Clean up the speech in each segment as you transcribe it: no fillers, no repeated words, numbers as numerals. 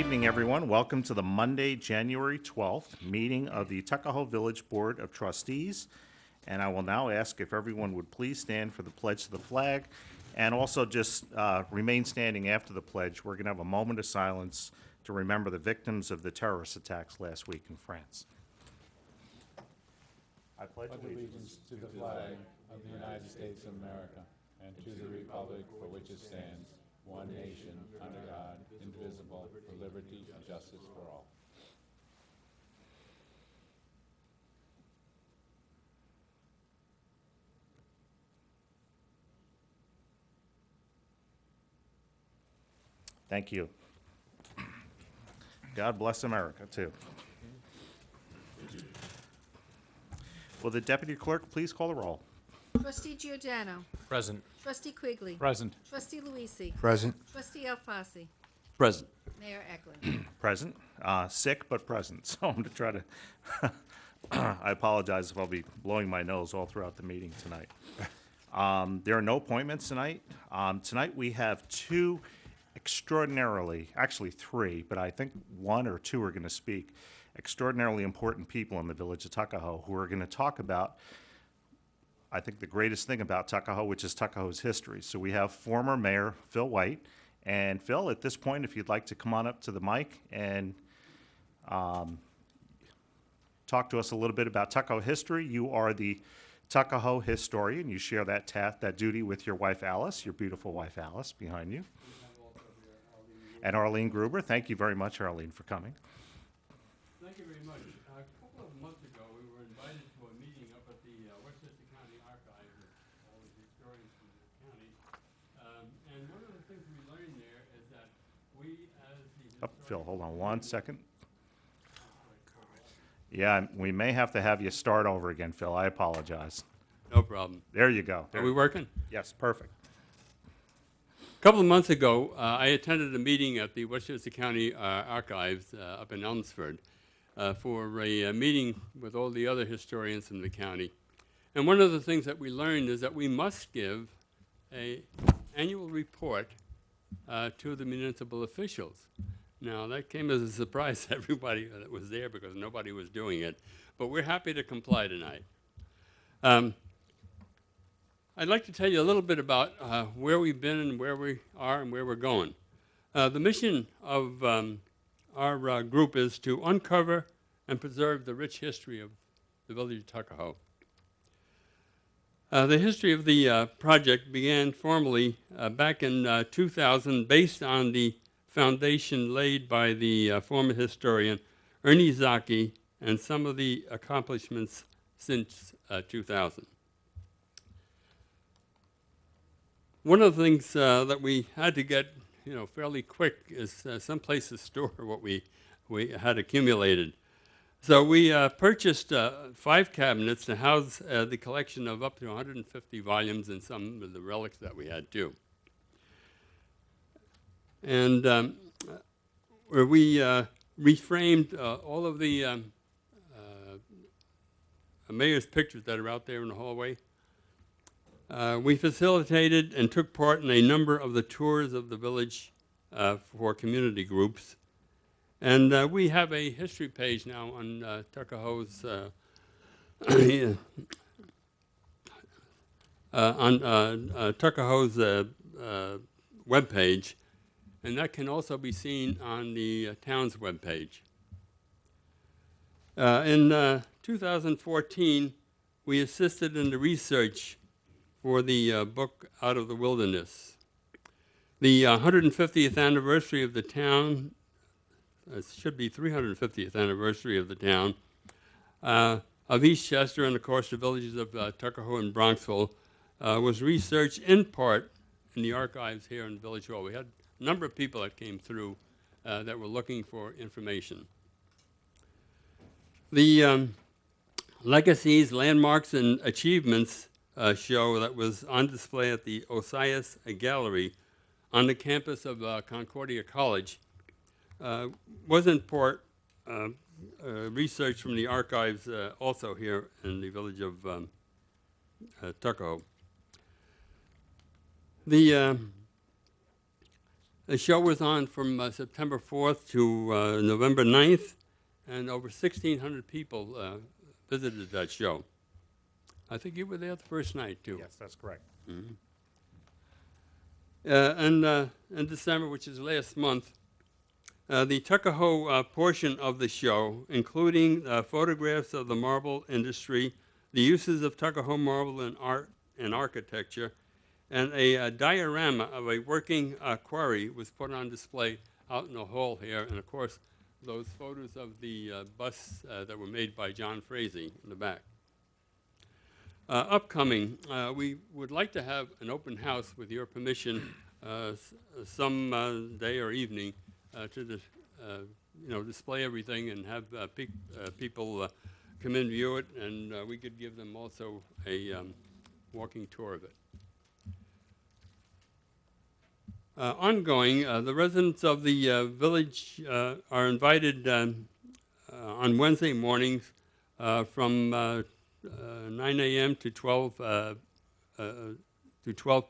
evening, everyone. Welcome to the Monday, January 12th meeting of the Tuckahoe Village Board of Trustees. And I will now ask if everyone would please stand for the pledge to the flag and also just remain standing after the pledge. We're going to have a moment of silence to remember the victims of the terrorist attacks last week in France. I pledge allegiance to the flag of the United States of America and to the republic for which it stands, one nation, under God, indivisible, with liberty and justice for all. Thank you. God bless America, too. Will the deputy clerk please call the roll? Trustee Giordano. Present. Trustee Quigley. Present. Trustee Luisi. Present. Trustee Alfasi. Present. Mayor Eklund. Present. Sick, but present. So I'm going to try to, I apologize if I'll be blowing my nose all throughout the meeting tonight. There are no appointments tonight. Tonight we have two extraordinarily, actually three, but I think one or two are going to speak, extraordinarily important people in the village of Tuckahoe who are going to talk about, I think, the greatest thing about Tuckahoe, which is Tuckahoe's history. So we have former Mayor Phil White. And Phil, at this point, if you'd like to come on up to the mic and talk to us a little bit about Tuckahoe history. You are the Tuckahoe historian. You share that duty with your wife, Alice, your beautiful wife, Alice, behind you. And Arlene Gruber. Thank you very much, Arlene, for coming. Thank you very much. A couple of months ago, we were invited to a meeting up at the Westchester County Archives with all the historians from the county. And one of the things we learned there is that we, as the Phil, hold on one second. Yeah, we may have to have you start over again, Phil. I apologize. No problem. There you go. Are we working? Yes, perfect. A couple of months ago, I attended a meeting at the Westchester County Archives up in Elmsford for a meeting with all the other historians from the county. And one of the things that we learned is that we must give an annual report to the municipal officials. Now, that came as a surprise to everybody that was there because nobody was doing it, but we're happy to comply tonight. I'd like to tell you a little bit about where we've been and where we are and where we're going. The mission of our group is to uncover and preserve the rich history of the village of Tuckahoe. The history of the project began formally back in 2000 based on the foundation laid by the former historian Ernie Zaki and some of the accomplishments since 2000. One of the things that we had to get, fairly quick is some place to store what we had accumulated. So we purchased 5 cabinets to house the collection of up to 150 volumes and some of the relics that we had too. And where we reframed all of the mayor's pictures that are out there in the hallway. We facilitated and took part in a number of the tours of the village for community groups. And we have a history page now on Tuckahoe's Tuckahoe's webpage, and that can also be seen on the town's webpage. In 2014, we assisted in the research for the book Out of the Wilderness. The 150th anniversary of the town, it should be 350th anniversary of the town, of Eastchester and, of course, the villages of Tuckahoe and Bronxville, was researched in part in the archives here in Village Hall. We had a number of people that came through that were looking for information. The legacies, landmarks, and achievements show that was on display at the Osias Gallery on the campus of Concordia College was in part research from the archives also here in the village of Tuckahoe. The show was on from September 4th to November 9th, and over 1,600 people visited that show. I think you were there the first night, too. Yes, that's correct. And in December, which is last month, the Tuckahoe portion of the show, including photographs of the marble industry, the uses of Tuckahoe marble in art and architecture, and a diorama of a working quarry was put on display out in the hall here. And of course, those photos of the bus that were made by John Frazee in the back. Upcoming, we would like to have an open house with your permission some day or evening to display everything and have people come in, view it, and we could give them also a walking tour of it. Ongoing, the residents of the village are invited on Wednesday mornings from 9 a.m. to 12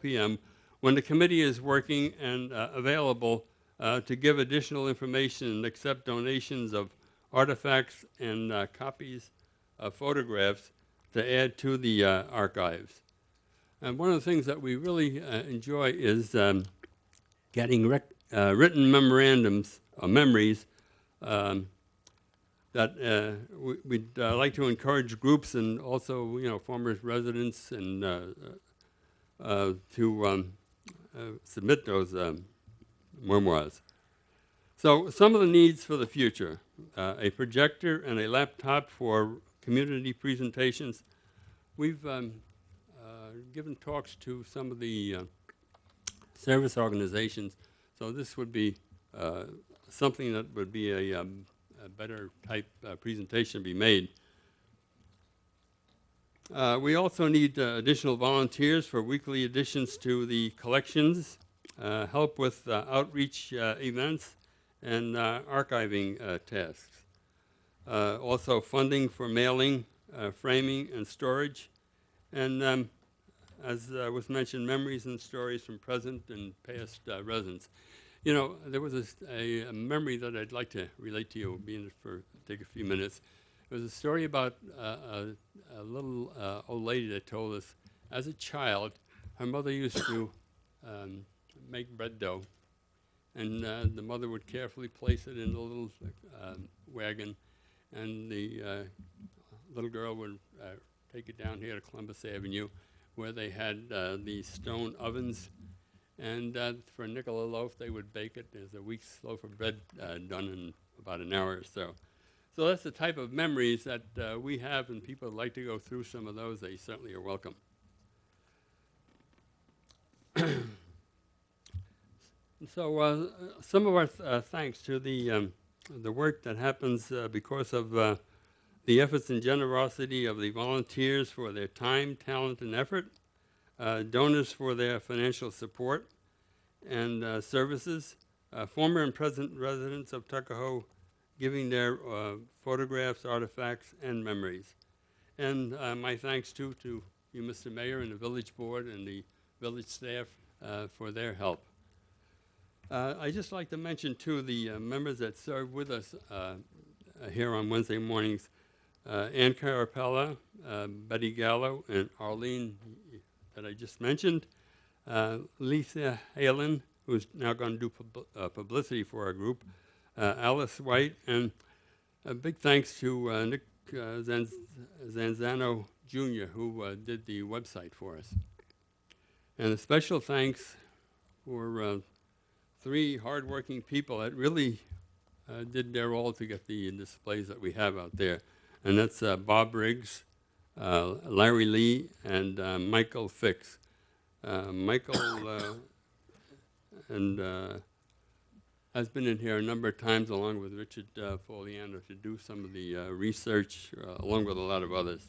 p.m. when the committee is working and available to give additional information and accept donations of artifacts and copies of photographs to add to the archives. And one of the things that we really enjoy is getting written memorandums or memories that we'd like to encourage groups and also, former residents and to submit those memoirs. So some of the needs for the future, a projector and a laptop for community presentations. We've given talks to some of the service organizations, so this would be something that would be a better type presentation to be made. We also need additional volunteers for weekly additions to the collections, help with outreach events, and archiving tasks. Also funding for mailing, framing, and storage, and as was mentioned, memories and stories from present and past residents. There was a memory that I'd like to relate to you, take a few minutes. It was a story about a little old lady that told us, as a child, her mother used to make bread dough, and the mother would carefully place it in a little wagon, and the little girl would take it down here to Columbus Avenue, where they had these stone ovens, and for a nickel a loaf, they would bake it. There's a week's loaf of bread done in about an hour or so. So that's the type of memories that we have, and people would like to go through some of those. They certainly are welcome. So some of our thanks to the work that happens because of the efforts and generosity of the volunteers for their time, talent, and effort, donors for their financial support and services, former and present residents of Tuckahoe giving their photographs, artifacts, and memories. And my thanks too to you, Mr. Mayor, and the village board and the village staff for their help. I'd just like to mention too the members that serve with us here on Wednesday mornings. Ann Carapella, Betty Gallo, and Arlene that I just mentioned. Lisa Halen, who's now going to do publicity for our group. Alice White, and a big thanks to Nick Zanzano Jr., who did the website for us. And a special thanks for three hardworking people that really did their all to get the displays that we have out there. And that's Bob Riggs, Larry Lee, and Michael Fix. Michael has been in here a number of times along with Richard Foliano to do some of the research along with a lot of others.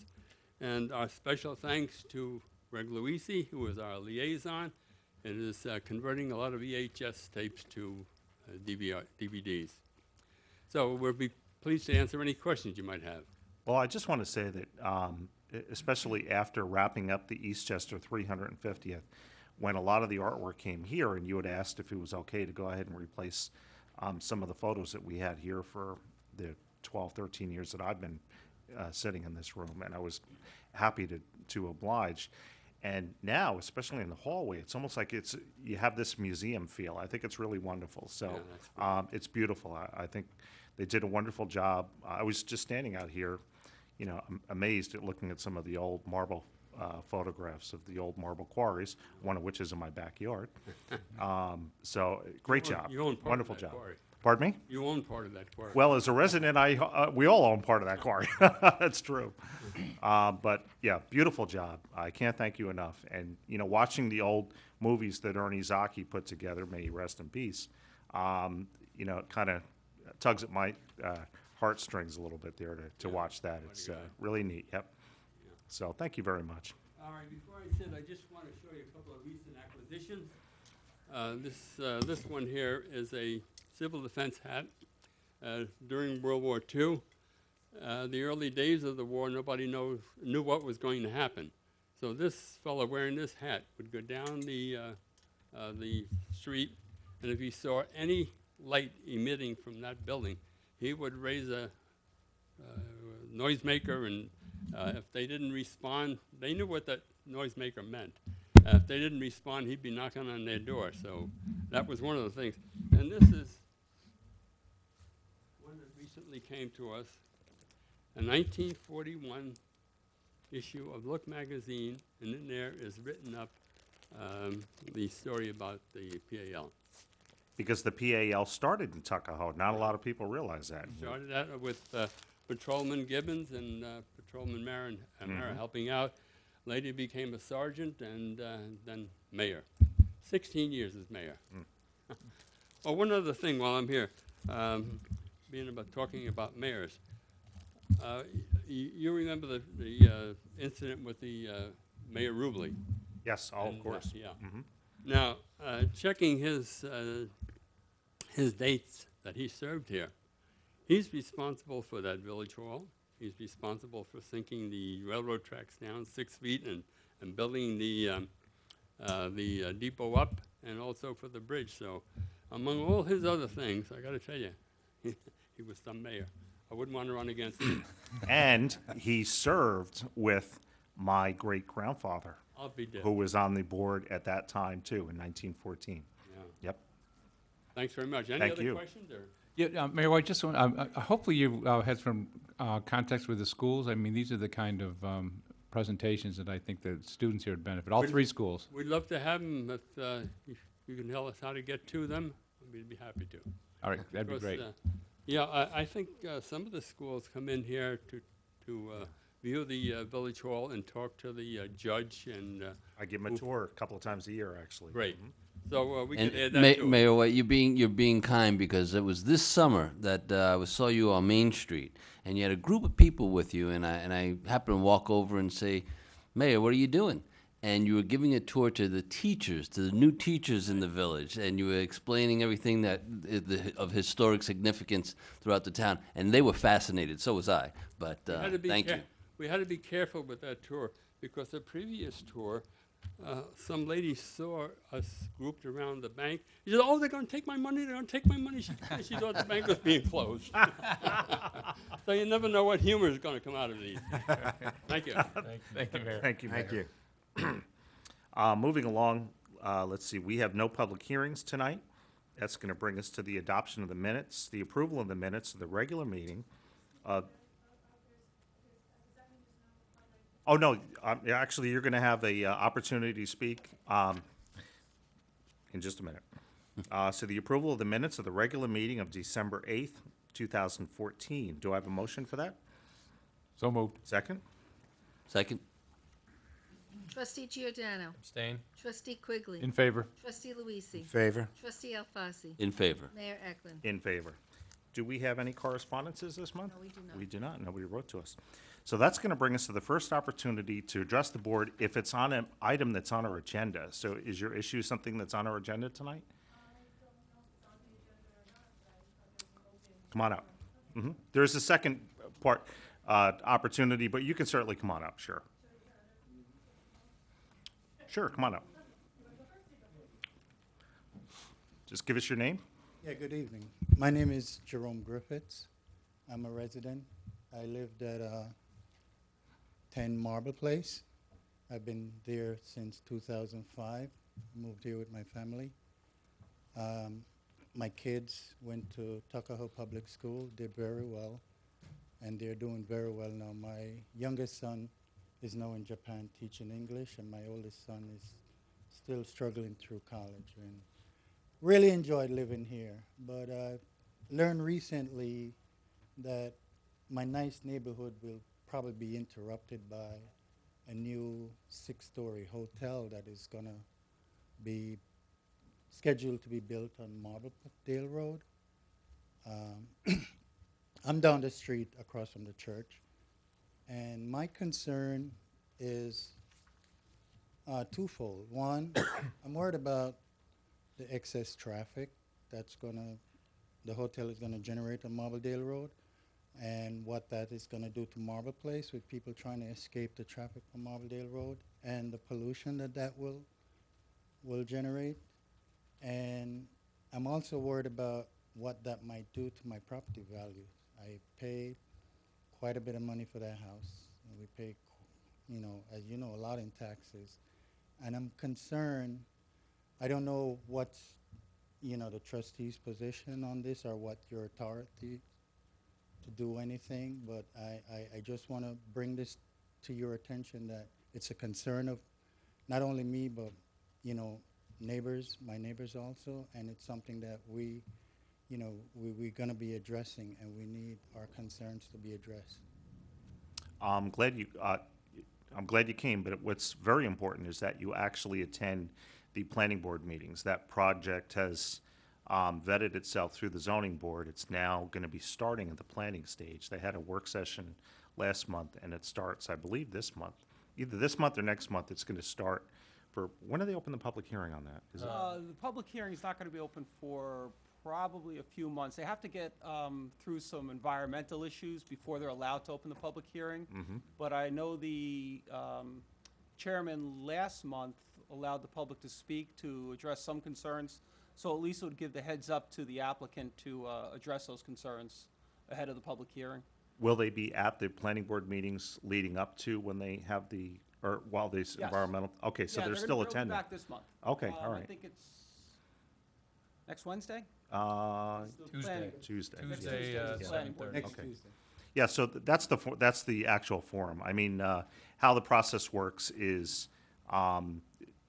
And our special thanks to Greg Luisi, who is our liaison and is converting a lot of VHS tapes to DVDs. So we'll be pleased to answer any questions you might have. Well, I just want to say that, especially after wrapping up the Eastchester 350th, when a lot of the artwork came here, and you had asked if it was okay to go ahead and replace some of the photos that we had here for the 12, 13 years that I've been sitting in this room, and I was happy to oblige. And now, especially in the hallway, it's almost like you have this museum feel. I think it's really wonderful. So it's beautiful. I think they did a wonderful job. I was just standing out here, amazed at looking at some of the old marble photographs of the old marble quarries, one of which is in my backyard. So great job. You own part of Wonderful that job. quarry. Pardon me? You own part of that quarry. Well, as a resident, we all own part of that quarry. That's true. But yeah, beautiful job. I can't thank you enough. And watching the old movies that Ernie Zaki put together, may he rest in peace. It kind of tugs at my heartstrings a little bit there to watch that. It's really neat. Yep. So thank you very much. All right, before I sit, I just want to show you a couple of recent acquisitions. This one here is a civil defense hat during World War II. The early days of the war, nobody knew what was going to happen. So this fellow wearing this hat would go down the street, and if he saw any light emitting from that building, he would raise a noisemaker, and if they didn't respond, they knew what that noisemaker meant. If they didn't respond, he'd be knocking on their door. So that was one of the things. And this is one that recently came to us, a 1941 issue of Look magazine, and in there is written up the story about the PAL. Because the PAL started in Tuckahoe. Not a lot of people realize that. Started out with Patrolman Gibbons and Patrolman Marin helping out. Later became a sergeant and then mayor. 16 years as mayor. Oh, one other thing while I'm here, talking about mayors. You remember the incident with the Mayor Rubley? Yes, of course. Yeah. Now, checking his dates that he served here, he's responsible for that village hall. He's responsible for sinking the railroad tracks down 6 feet and building the depot up, and also for the bridge. So, among all his other things, I got to tell you, he was some mayor. I wouldn't want to run against him. And he served with my great-grandfather, I'll be dead. who was on the board at that time, too, in 1914. Yeah. Yep. Thanks very much. Any Thank other you. questions? Or? Yeah, Mayor, I just want, hopefully you had some context with the schools. I mean, these are the kind of presentations that I think the students here would benefit, all three schools. We'd love to have them. If you can tell us how to get to them, we'd be happy to. All right, that'd be great. I think some of the schools come in here to view the village hall and talk to the judge and. I give him a tour a couple of times a year, actually. Great. So we And can add that to it. Mayor White, you're being kind, because it was this summer that I saw you on Main Street, and you had a group of people with you, and I happened to walk over and say, Mayor, what are you doing? And you were giving a tour to the teachers, to the new teachers in the village, and you were explaining everything that of historic significance throughout the town, and they were fascinated. So was I. But thank you. We had to be careful with that tour, because the previous tour, some lady saw us grouped around the bank. She said, "Oh, they're going to take my money. They're going to take my money." She thought the bank was being closed. So you never know what humor is going to come out of these. Thank you. Thank you, Mayor. Thank you, Mayor. Moving along, let's see, we have no public hearings tonight. That's going to bring us to the adoption of the minutes, the approval of the minutes of the regular meeting. Oh, no, actually, you're going to have a opportunity to speak in just a minute. So the approval of the minutes of the regular meeting of December 8th, 2014. Do I have a motion for that? So moved. Second? Second? Trustee Giordano. Abstain. Trustee Quigley. In favor. Trustee Luisi. Favor. Trustee Alfasi. In favor. Mayor Eklund. In favor. Do we have any correspondences this month? No, we do not. We do not. Nobody wrote to us. So that's going to bring us to the first opportunity to address the board if it's on an item that's on our agenda. So is your issue something that's on our agenda tonight? Come on up. There's a second part opportunity, but you can certainly come on up, sure. Sure, come on up. Just give us your name. Yeah, good evening. My name is Jerome Griffiths. I'm a resident. I lived at 10 Marble Place. I've been there since 2005. Moved here with my family. My kids went to Tuckahoe Public School, did very well, and they're doing very well now. My youngest son is now in Japan teaching English, and my oldest son is still struggling through college. And really enjoyed living here, but I've learned recently that my nice neighborhood will probably be interrupted by a new 6-story hotel that is going to be scheduled to be built on Marbledale Road. I'm down the street across from the church, and my concern is twofold. One, I'm worried about the excess traffic that's the hotel is gonna generate on Marbledale Road, and what that is gonna do to Marble Place with people trying to escape the traffic from Marbledale Road, and the pollution that will generate. And I'm also worried about what that might do to my property value. I paid quite a bit of money for that house, and we pay, as you know, a lot in taxes. And I'm concerned, I don't know what's, the trustee's position on this or what your authority to do anything, but I just want to bring this to your attention that it's a concern of not only me, but, my neighbors also, and it's something that we're going to be addressing, and we need our concerns to be addressed. I'm glad you came, but what's very important is that you actually attend the planning board meetings. That project has vetted itself through the zoning board. It's now going to be starting at the planning stage. They had a work session last month, and it starts, I believe, this month. Either this month or next month, it's going to start for, when do they open the public hearing on that? Is it? The public hearing is not going to be open for probably a few months. They have to get through some environmental issues before they're allowed to open the public hearing. But I know the chairman last month allowed the public to speak to address some concerns. So at least it would give the heads up to the applicant to address those concerns ahead of the public hearing. Will they be at the planning board meetings leading up to when they have the, or while these Yes. environmental? Okay, so Yeah, they're they're still gonna be attending. back this month. Okay, all I right. think it's next Wednesday? Uh, It's the Tuesday. planning- Tuesday. next Tuesday, is the planning 7:30. board. Next Okay. Tuesday. Yeah, so that's the actual forum. I mean, how the process works is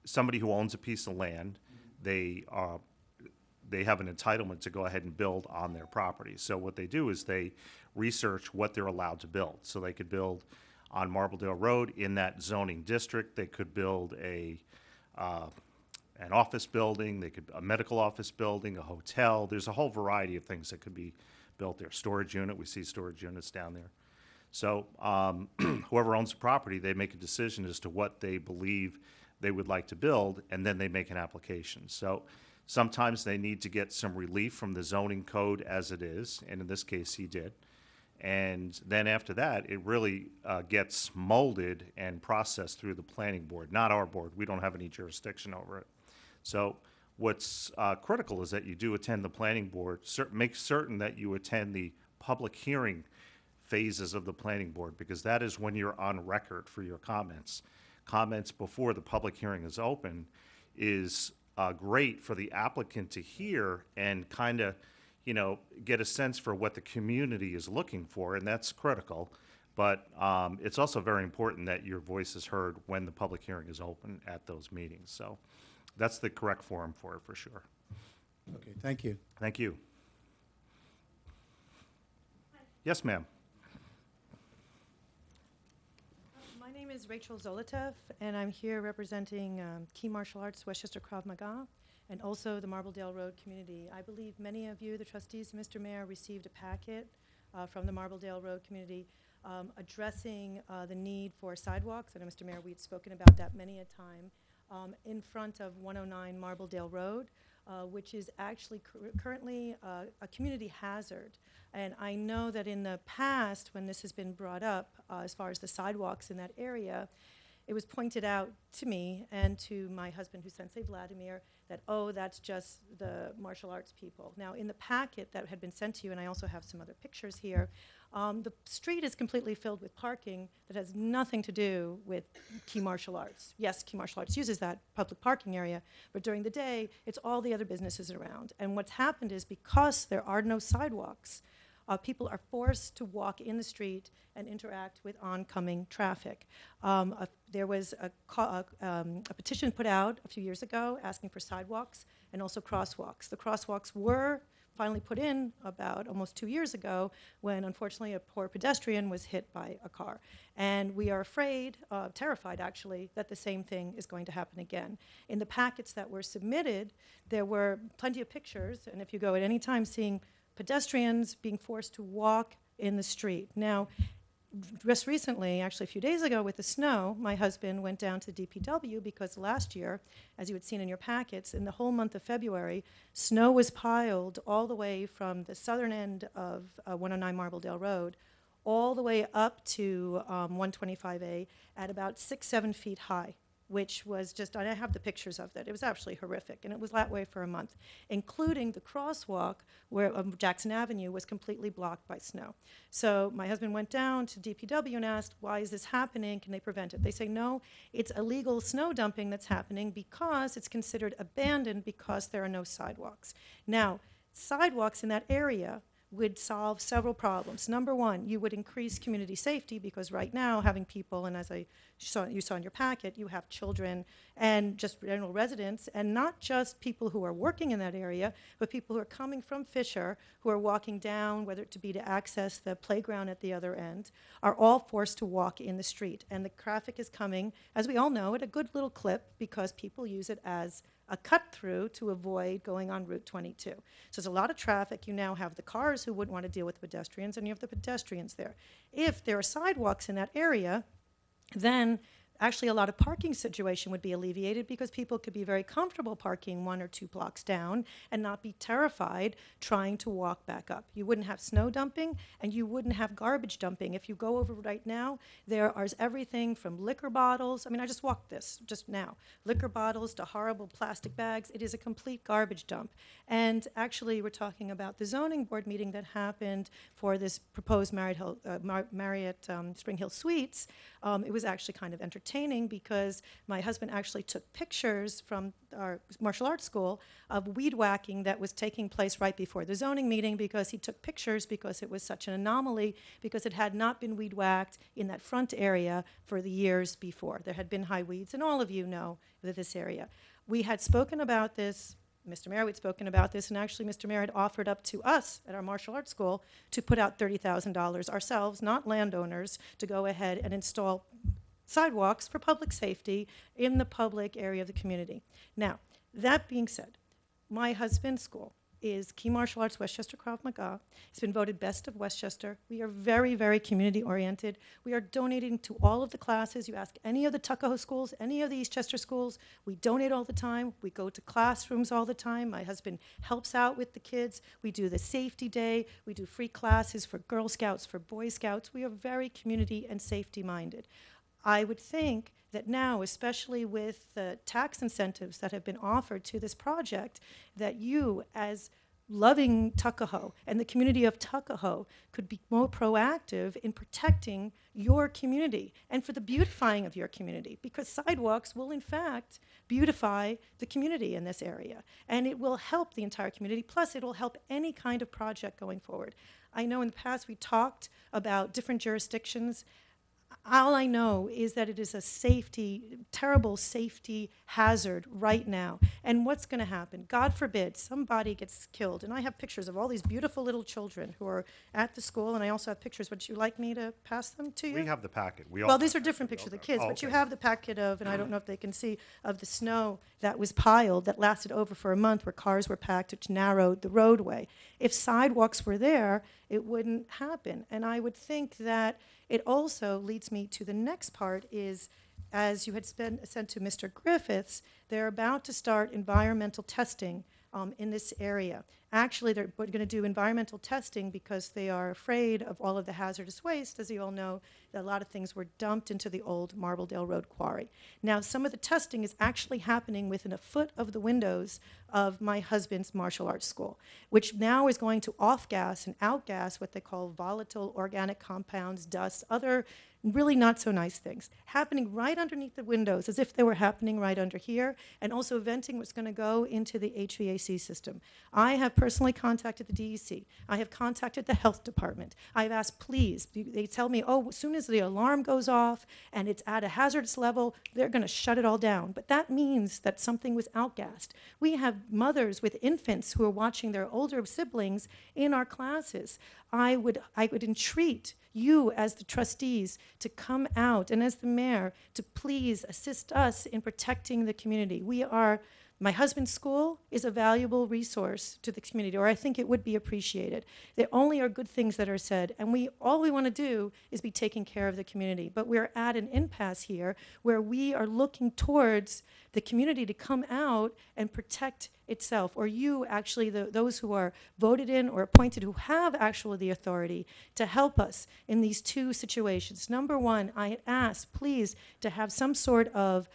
somebody who owns a piece of land, they have an entitlement to go ahead and build on their property. So what they do is they research what they're allowed to build. So they could build on Marbledale Road in that zoning district. They could build an office building. A medical office building, a hotel. There's a whole variety of things that could be built there. Storage unit. We see storage units down there. So whoever owns the property, they make a decision as to what they believe they would like to build, and then they make an application. So sometimes they need to get some relief from the zoning code as it is, and in this case, he did. And then after that, it really gets molded and processed through the planning board, not our board. We don't have any jurisdiction over it. So what's critical is that you do attend the planning board. Make certain that you attend the public hearing phases of the planning board, because that is when you're on record for your comments. Comments before the public hearing is open is great for the applicant to hear and kind of, get a sense for what the community is looking for, and that's critical. But it's also very important that your voice is heard when the public hearing is open at those meetings. So that's the correct forum for it, for sure. Okay, thank you. Thank you. Yes, ma'am. My name is Rachel Zolotev, and I'm here representing Key Martial Arts Westchester Krav Maga, and also the Marbledale Road community. I believe many of you, the trustees, Mr. Mayor, received a packet from the Marbledale Road community addressing the need for sidewalks. I know, Mr. Mayor, we'd spoken about that many a time in front of 109 Marbledale Road, which is actually currently a community hazard. And I know that in the past, when this has been brought up, as far as the sidewalks in that area, it was pointed out to me and to my husband, who's Sensei Vladimir, that, oh, that's just the martial arts people. Now, in the packet that had been sent to you, and I also have some other pictures here, the street is completely filled with parking that has nothing to do with Key Martial Arts. Yes, Key Martial Arts uses that public parking area, but during the day, it's all the other businesses around. And what's happened is because there are no sidewalks, people are forced to walk in the street and interact with oncoming traffic. There was a petition put out a few years ago asking for sidewalks and also crosswalks. The crosswalks were finally put in about almost 2 years ago when unfortunately a poor pedestrian was hit by a car. And we are afraid, terrified actually, that the same thing is going to happen again. In the packets that were submitted, there were plenty of pictures, and if you go at any time seeing pedestrians being forced to walk in the street. Now, just recently, actually a few days ago with the snow, my husband went down to the DPW because last year, as you had seen in your packets, in the whole month of February, snow was piled all the way from the southern end of 109 Marbledale Road all the way up to 125A at about 6-7 feet high, which was just, and I have the pictures of that. It was actually horrific, and it was that way for a month, including the crosswalk where Jackson Avenue was completely blocked by snow. So my husband went down to DPW and asked, why is this happening? Can they prevent it? They say, no, it's illegal snow dumping that's happening because it's considered abandoned because there are no sidewalks. Now, sidewalks in that area would solve several problems. Number one, you would increase community safety because right now having people, and as you saw in your packet, you have children and just general residents, and not just people who are working in that area, but people who are coming from Fisher, who are walking down, whether it to be to access the playground at the other end, are all forced to walk in the street. And the traffic is coming, as we all know, at a good little clip because people use it as a cut-through to avoid going on Route 22. So there's a lot of traffic. You now have the cars who wouldn't want to deal with pedestrians, and you have the pedestrians there. If there are sidewalks in that area, then actually a lot of parking situation would be alleviated because people could be very comfortable parking 1 or 2 blocks down and not be terrified trying to walk back up. You wouldn't have snow dumping and you wouldn't have garbage dumping. If you go over right now, there is everything from liquor bottles. I mean, I just walked this just now. Liquor bottles to horrible plastic bags. It is a complete garbage dump. And actually, we're talking about the zoning board meeting that happened for this proposed Marriott Spring Hill Suites. It was actually kind of entertaining because my husband actually took pictures from our martial arts school of weed whacking that was taking place right before the zoning meeting because he took pictures because it was such an anomaly because it had not been weed whacked in that front area for the years before. There had been high weeds, and all of you know that this area. We had spoken about this. Mr. Mayor, we'd spoken about this, and actually Mr. Mayor had offered up to us at our martial arts school to put out $30,000 ourselves, not landowners, to go ahead and install sidewalks for public safety in the public area of the community. Now, that being said, my husband's school is Key Martial Arts Westchester Krav Maga. It's been voted best of Westchester. We are very, very community-oriented. We are donating to all of the classes. You ask any of the Tuckahoe schools, any of the Eastchester schools, we donate all the time. We go to classrooms all the time. My husband helps out with the kids. We do the safety day. We do free classes for Girl Scouts, for Boy Scouts. We are very community and safety-minded. I would think that now, especially with the tax incentives that have been offered to this project, that you, as loving Tuckahoe and the community of Tuckahoe, could be more proactive in protecting your community and for the beautifying of your community, because sidewalks will, in fact, beautify the community in this area, and it will help the entire community, plus it will help any kind of project going forward. I know in the past we talked about different jurisdictions. All I know is that it is a terrible safety hazard right now. And what's going to happen? God forbid somebody gets killed. And I have pictures of all these beautiful little children who are at the school, and I also have pictures. Would you like me to pass them to you? We have the packet. Well, these are different pictures of the kids, but you have the packet of, and I don't know if they can see, of the snow that was piled that lasted over for a month where cars were packed, which narrowed the roadway. If sidewalks were there, it wouldn't happen. And I would think that it also leads me to the next part is, as you had said to Mr. Griffiths, they're about to start environmental testing in this area. Actually, they're going to do environmental testing because they are afraid of all of the hazardous waste. As you all know, a lot of things were dumped into the old Marbledale Road quarry. Now, some of the testing is actually happening within a foot of the windows of my husband's martial arts school, which now is going to off-gas and out-gas what they call volatile organic compounds, dust, other really not so nice things, happening right underneath the windows, as if they were happening right under here, and also venting what's going to go into the HVAC system. I have personally contacted the DEC. I have contacted the health department. I've asked, please, they tell me, oh, as soon as the alarm goes off and it's at a hazardous level, they're going to shut it all down. But that means that something was outgassed. We have mothers with infants who are watching their older siblings in our classes. I would entreat you as the trustees to come out, and as the mayor, to please assist us in protecting the community. My husband's school is a valuable resource to the community, or I think it would be appreciated. There only are good things that are said, and all we want to do is be taking care of the community. But we're at an impasse here where we are looking towards the community to come out and protect itself, or you actually, those who are voted in or appointed who have actually the authority to help us in these two situations. Number one, I ask, please, to have some sort of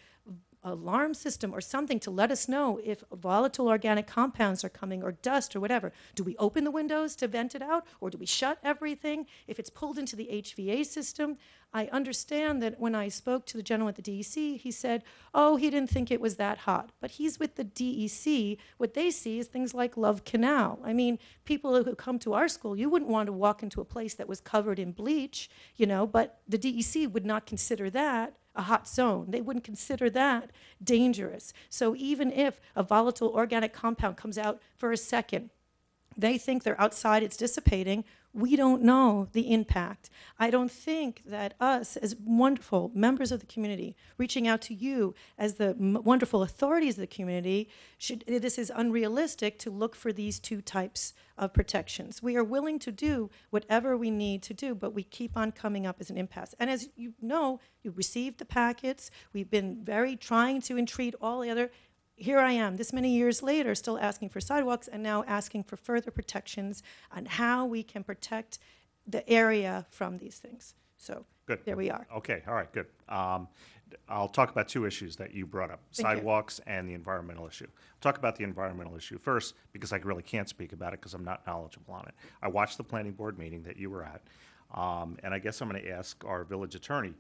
alarm system or something to let us know if volatile organic compounds are coming, or dust, or whatever. Do we open the windows to vent it out, or do we shut everything? If it's pulled into the HVA system, I understand that when I spoke to the gentleman at the DEC, he said, oh, he didn't think it was that hot. But he's with the DEC. What they see is things like Love Canal. I mean, people who come to our school, you wouldn't want to walk into a place that was covered in bleach, but the DEC would not consider that a hot zone. They wouldn't consider that dangerous. So even if a volatile organic compound comes out for a second, they think they're outside, it's dissipating. We don't know the impact. I don't think that us, as wonderful members of the community, reaching out to you as the wonderful authorities of the community, this is unrealistic to look for these two types of protections. We are willing to do whatever we need to do, but we keep on coming up as an impasse. And as you know, you received the packets. We've been trying to entreat all the other. Here I am, this many years later, still asking for sidewalks and now asking for further protections on how we can protect the area from these things. So Good. there we are. Okay, all right, good. I'll talk about two issues that you brought up, Thank you. sidewalks and the environmental issue. I'll talk about the environmental issue first, because I really can't speak about it because I'm not knowledgeable on it. I watched the planning board meeting that you were at, and I guess I'm going to ask our village attorney,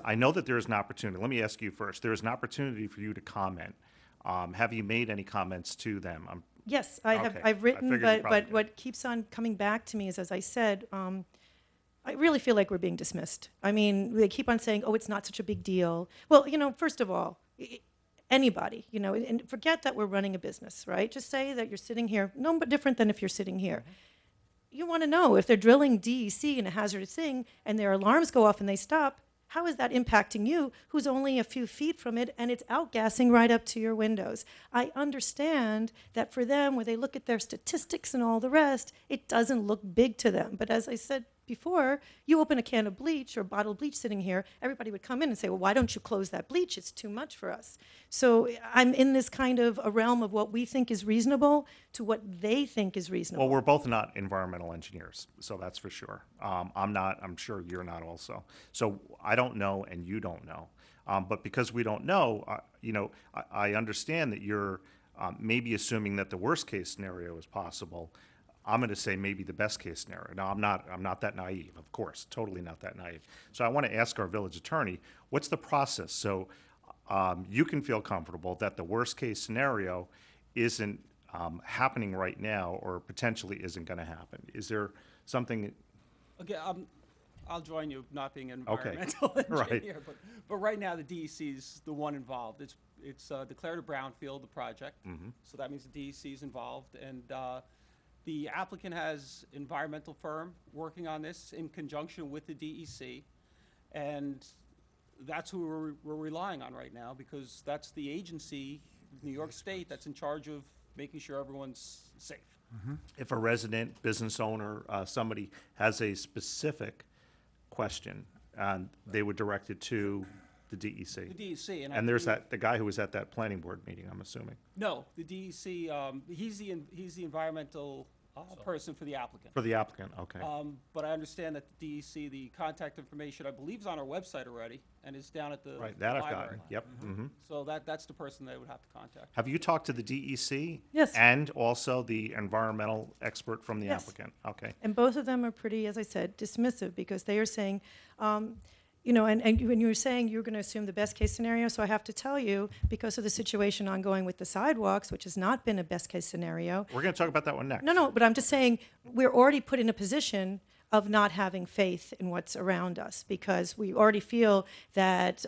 I know that there is an opportunity. Let me ask you first. There is an opportunity for you to comment. Have you made any comments to them? Yes, I have. Okay. I've written, figured you probably but did. what keeps on coming back to me is, as I said, I really feel like we're being dismissed. I mean, they keep on saying, oh, it's not such a big deal. Well, first of all, anybody, and forget that we're running a business, right? Just say that you're sitting here, no but different than if you're sitting here. You want to know if they're drilling DEC in a hazardous thing and their alarms go off and they stop, how is that impacting you, who's only a few feet from it, and it's outgassing right up to your windows? I understand that for them, when they look at their statistics and all the rest, it doesn't look big to them. But as I said before, you open a can of bleach or bottled bleach sitting here, everybody would come in and say, well, why don't you close that bleach? It's too much for us. So I'm in this kind of a realm of what we think is reasonable to what they think is reasonable. Well, we're both not environmental engineers, so that's for sure. I'm not, I'm sure you're not also. So I don't know and you don't know. But because we don't know, I understand that you're maybe assuming that the worst case scenario is possible. I'm going to say maybe the best case scenario. Now, I'm not that naive, of course, totally not that naive. So I want to ask our village attorney, what's the process? So you can feel comfortable that the worst case scenario isn't happening right now, or potentially isn't going to happen. Is there something? Again, I'll join you, not being an Okay. environmental Right. engineer, but right now the DEC is the one involved. It's declared a brownfield, the project, so that means the DEC is involved, and the applicant has environmental firm working on this in conjunction with the DEC, and that's who we're relying on right now, because that's the agency, New York State, that's in charge of making sure everyone's safe. If a resident, business owner, somebody has a specific question, and they would direct it to The DEC. The DEC, and I And there's believe- the guy who was at that planning board meeting, I'm assuming, No, the DEC, he's the environmental person for the applicant. for the applicant, okay. But I understand that the DEC, the contact information, I believe is on our website already, and is down at the Right, that I've library. gotten, yep. Mhm. So that's the person they would have to contact. Have you talked to the DEC? Yes. And also the environmental expert from the Yes. applicant? Okay. And both of them are pretty, as I said, dismissive, because they are saying, you know, and when you were saying you're going to assume the best case scenario, so I have to tell you, because of the situation ongoing with the sidewalks, which has not been a best case scenario. We're going to talk about that one next. No, but I'm just saying, we're already put in a position of not having faith in what's around us, because we already feel that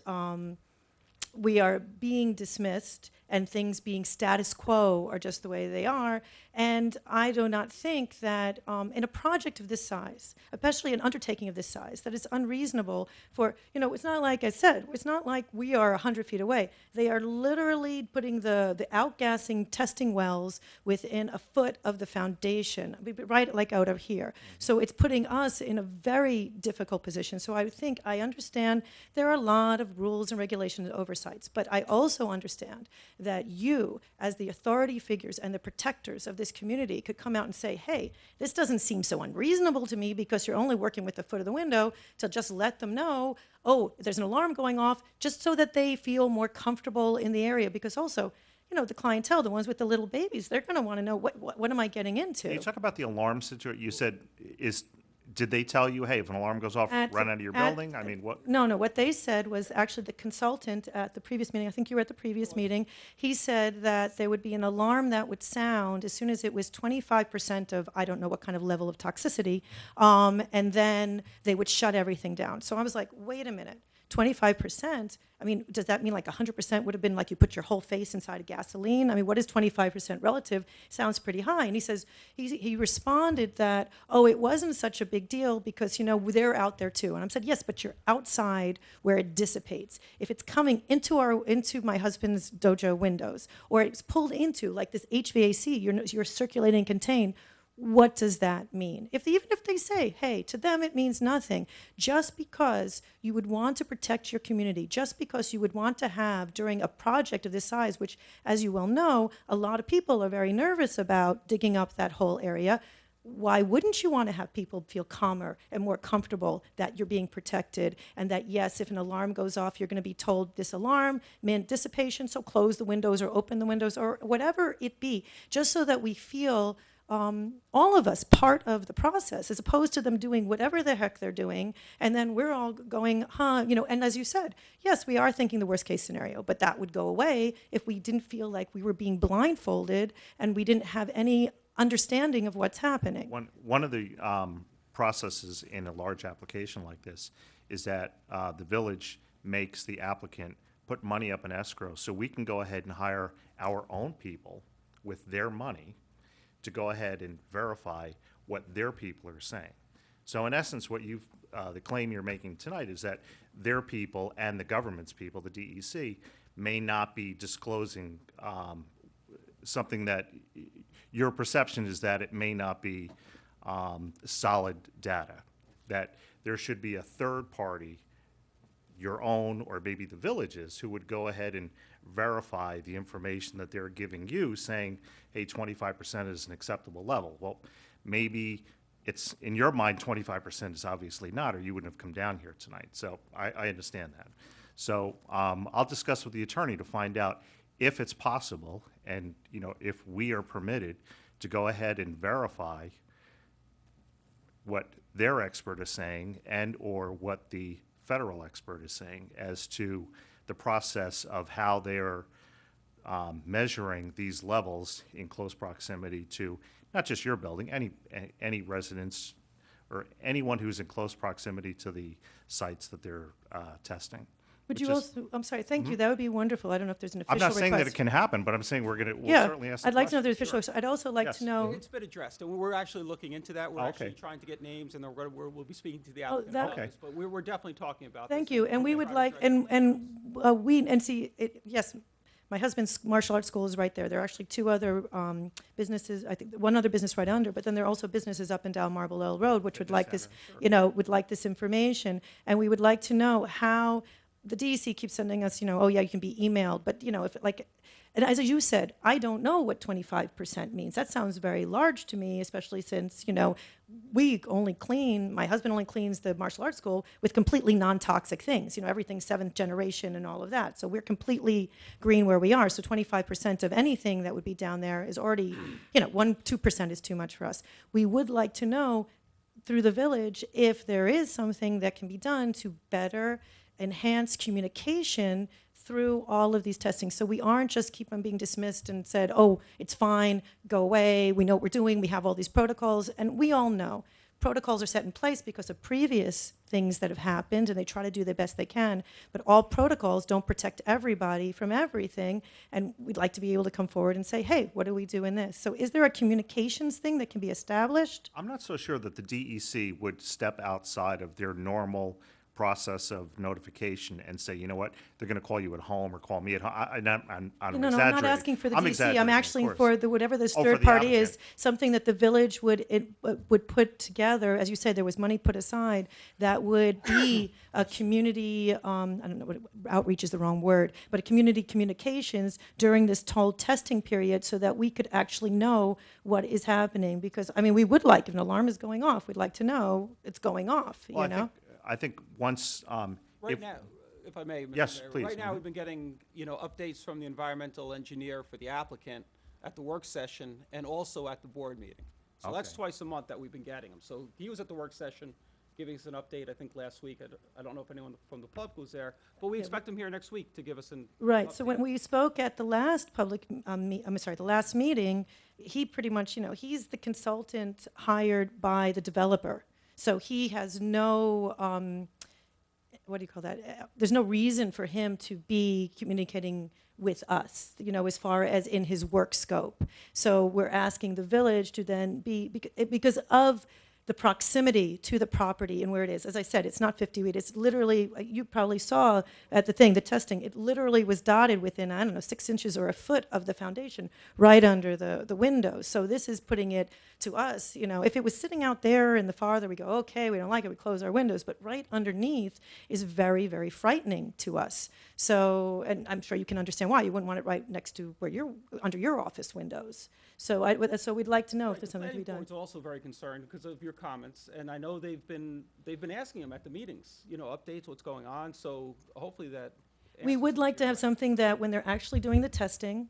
we are being dismissed and things being status quo are just the way they are. And I do not think that in a project of this size, especially an undertaking of this size, that it's unreasonable for, you know, it's not like I said, it's not like we are 100 feet away. They are literally putting the outgassing testing wells within a foot of the foundation, right like out of here. So it's putting us in a very difficult position. So I think I understand there are a lot of rules and regulations and oversights, but I also understand that you, as the authority figures and the protectors of this community, could come out and say, hey, this doesn't seem so unreasonable to me, because you're only working with the foot of the window, to just let them know, oh, there's an alarm going off, just so that they feel more comfortable in the area. Because also, you know, the clientele, the ones with the little babies, they're going to want to know, what am I getting into? Can you talk about the alarm situation? You said, did they tell you, hey, if an alarm goes off, run out of your building? I mean, what? No, what they said was actually the consultant at the previous meeting, I think you were at the previous meeting, he said that there would be an alarm that would sound as soon as it was 25% of, I don't know what kind of level of toxicity, and then they would shut everything down. So I was like, wait a minute. 25%? I mean, does that mean like 100% would have been like you put your whole face inside of gasoline? I mean, what is 25% relative? Sounds pretty high. And he says, he responded that, oh, it wasn't such a big deal because, you know, they're out there too. And I said, yes, but you're outside where it dissipates. If it's coming into my husband's dojo windows, or it's pulled into like this HVAC, you're circulating contained, what does that mean? Even if they say, hey, to them it means nothing, just because you would want to protect your community, just because you would want to have, during a project of this size, which, as you well know, a lot of people are very nervous about digging up that whole area, why wouldn't you want to have people feel calmer and more comfortable that you're being protected, and that, yes, if an alarm goes off, you're going to be told this alarm meant dissipation, so close the windows or open the windows or whatever it be, just so that we feel all of us part of the process, as opposed to them doing whatever the heck they're doing, and then we're all going, you know, and as you said, yes, we are thinking the worst case scenario, but that would go away if we didn't feel like we were being blindfolded and we didn't have any understanding of what's happening. One of the processes in a large application like this is that the village makes the applicant put money up in escrow, so we can go ahead and hire our own people with their money to go ahead and verify what their people are saying. So in essence, what the claim you're making tonight is that their people and the government's people, the DEC, may not be disclosing something that your perception is that it may not be solid data, that there should be a third party, your own or maybe the villages, who would go ahead and verify the information that they're giving you, saying, hey, 25% is an acceptable level. Well, maybe it's, in your mind, 25% is obviously not, or you wouldn't have come down here tonight. So I understand that. So I'll discuss with the attorney to find out if it's possible, and you know, if we are permitted to go ahead and verify what their expert is saying and or what the federal expert is saying as to the process of how they're measuring these levels in close proximity to not just your building, any residents or anyone who's in close proximity to the sites that they're testing. Would you also, I'm sorry, thank you, that would be wonderful. I don't know if there's an official I'm not request. saying that it can happen, but I'm saying we'll Yeah, certainly ask the I'd like to know if there's question. official, I'd also like Yes. to know, It's been addressed, and we're actually looking into that. We're Okay. actually trying to get names, and we'll be speaking to the Oh, applicant that- about Okay. this. But we're definitely talking about this. thank you, and we we're would trying like, to address it. yes, my husband's martial arts school is right there. There are actually two other businesses, I think one other business right under, but then there are also businesses up and down Marble Hill Road, which would like this, you know, would like this information. And we would like to know how the DEC keeps sending us, oh yeah, you can be emailed, but if and as you said, I don't know what 25% means. That sounds very large to me, especially since, my husband only cleans the martial arts school with completely non-toxic things, everything's 7th generation and all of that. So we're completely green where we are. So 25% of anything that would be down there is already, 2% is too much for us. We would like to know through the village if there is something that can be done to better enhance communication through all of these testing. So we aren't just keep on being dismissed and said, oh, it's fine, go away, we know what we're doing, we have all these protocols, and we all know protocols are set in place because of previous things that have happened, and they try to do the best they can, but all protocols don't protect everybody from everything, and we'd like to be able to come forward and say, hey, what do we do in this? So is there a communications thing that can be established? I'm not so sure that the DEC would step outside of their normal process of notification and say, you know what, they're going to call you at home or call me at home. I'm No, exaggerating. I'm not asking for the DEC. I'm exaggerating, of actually course. for whatever this Oh, for third the party is, applicant. something that the village would put together. As you said, there was money put aside that would be a community. I don't know what outreach is the wrong word, but a community communications during this whole testing period, so that we could actually know what is happening. Because we would like, if an alarm is going off, we'd like to know it's going off. Well, I think once Right now, if I may, Mr. Yes, Mayor, please. Right now, Mhm. we've been getting, updates from the environmental engineer for the applicant at the work session and also at the board meeting. So that's Okay. twice a month that we've been getting them. So he was at the work session giving us an update, I think, last week. I don't know if anyone from the public was there, but we expect him here next week to give us an Right. So update. when we spoke at the last the last meeting, he pretty much, he's the consultant hired by the developer. So he has no, what do you call that? There's no reason for him to be communicating with us, as far as in his work scope. So we're asking the village to then because of the proximity to the property and where it is. As I said, it's not 50 feet. It's literally, you probably saw at the testing, it literally was dotted within, 6 inches or a foot of the foundation, right under the windows. So this is putting it to us, if it was sitting out there in the farther, we go, okay, we don't like it, we close our windows. But right underneath is very, very frightening to us. So, and I'm sure you can understand why. You wouldn't want it right next to where under your office windows. So so we'd like to know if there's something to be The planning done. board's also very concerned because of your comments, and I know they've been asking him at the meetings, updates, what's going on, so hopefully that. We answers would like to your have something that when they're actually doing the testing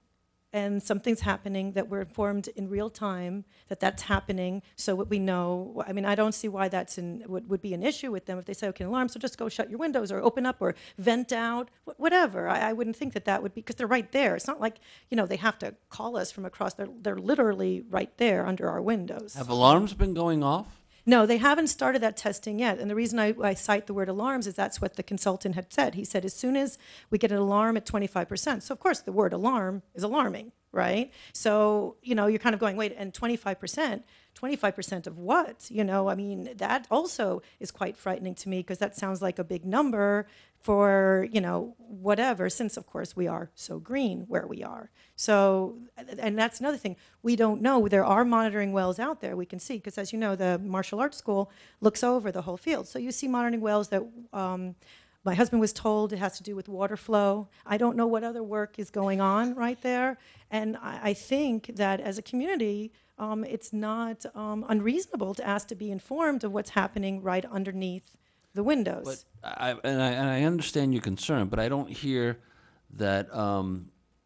and something's happening, that we're informed in real time that that's happening, so that we know. I don't see why would be an issue with them if they say, okay, alarm, so just go shut your windows or open up or vent out, whatever. I wouldn't think that would be, because they're right there. It's not like, they have to call us from across. They're literally right there under our windows. Have alarms been going off? No, they haven't started that testing yet. And the reason I cite the word alarms is that's what the consultant had said. He said, as soon as we get an alarm at 25%, so of course the word alarm is alarming, right? So, you're kind of going, wait, and 25%? 25% of what? That also is quite frightening to me, because that sounds like a big number for, whatever, since of course we are so green where we are. So, and that's another thing. We don't know. There are monitoring wells out there we can see, because as you know, the martial arts school looks over the whole field. So you see monitoring wells that my husband was told it has to do with water flow. I don't know what other work is going on right there. And I think that as a community, it's not unreasonable to ask to be informed of what's happening right underneath the windows. But I understand your concern, but I don't hear that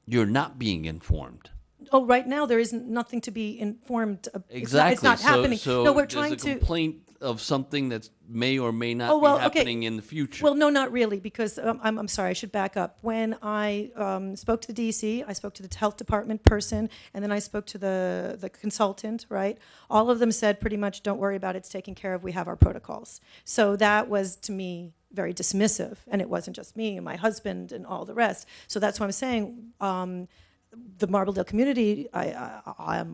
you're not being informed. Oh, right now there is nothing to be informed of. Exactly. It's not happening. So No, we're there's trying a complaint of something that may or may not be happening in the future. Well, no, not really, because I'm sorry, I should back up. When I spoke to the DEC, I spoke to the health department person, and then I spoke to the consultant, right? All of them said pretty much, don't worry about it, it's taken care of, we have our protocols. So that was, to me, very dismissive, and it wasn't just me and my husband and all the rest. So that's what I'm saying. The Marbledale community,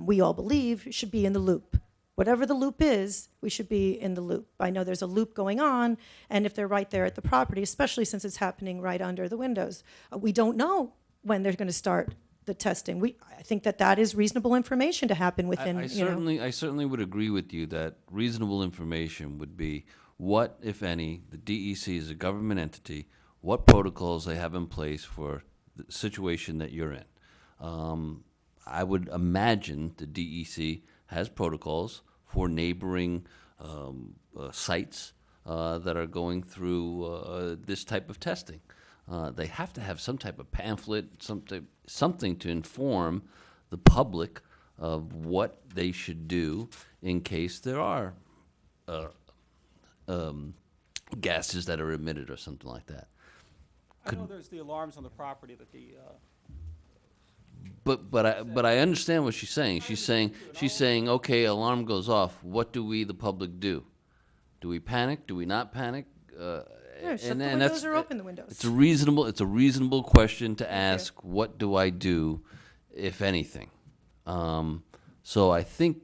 we all believe, should be in the loop. Whatever the loop is, we should be in the loop. I know there's a loop going on, and if they're right there at the property, especially since it's happening right under the windows, we don't know when they're going to start the testing. I think that is reasonable information to happen within. I certainly would agree with you that reasonable information would be what, if any, the DEC is a government entity. what protocols they have in place for the situation that you're in. I would imagine the DEC has protocols for neighboring sites that are going through this type of testing. They have to have some type of pamphlet, something to inform the public of what they should do in case there are gases that are emitted or something like that. I know there's the alarms on the property that the, But I understand what she's saying. She's saying, okay, alarm goes off. What do we, the public, do? Do we panic? Do we not panic? Yeah, shut And the that's- windows or open the windows. It's a reasonable question to ask. What do I do, if anything? So I think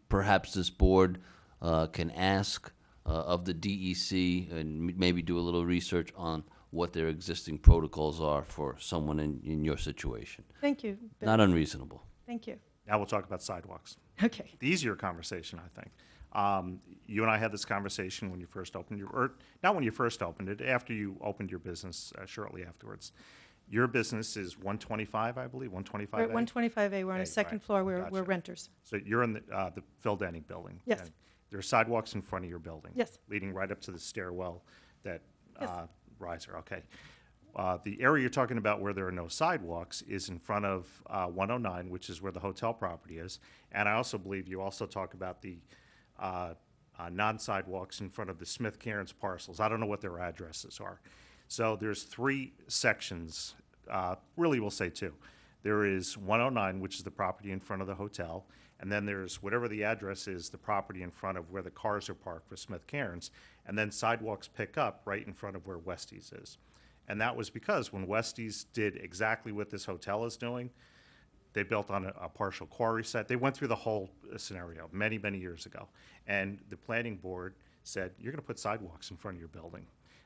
perhaps this board can ask of the DEC and maybe do a little research on what their existing protocols are for someone in your situation. Thank you. Bill. Not unreasonable. Thank you. Now we'll talk about sidewalks. Okay. The easier conversation, I think. You and I had this conversation when you first opened or not when you first opened it, after you opened your business shortly afterwards. Your business is 125, I believe, 125A? We're at 125A, we're on A, a second right. floor, we're Gotcha. renters. So you're in the Phil Denning building? Yes. and there are sidewalks in front of your building? Yes. Leading right up to the stairwell that Yes. riser, okay. The area you're talking about where there are no sidewalks is in front of 109, which is where the hotel property is. And I also believe you also talk about the non-sidewalks in front of the Smith Cairns parcels. I don't know what their addresses are. So there's 3 sections, really we'll say 2. There is 109, which is the property in front of the hotel, and then there's whatever the address is, the property in front of where the cars are parked for Smith Cairns, and then sidewalks pick up right in front of where Westies is. And that was because when Westies did exactly what this hotel is doing, they built on a partial quarry site. They went through the whole scenario many, many years ago. And the planning board said, you're going to put sidewalks in front of your building.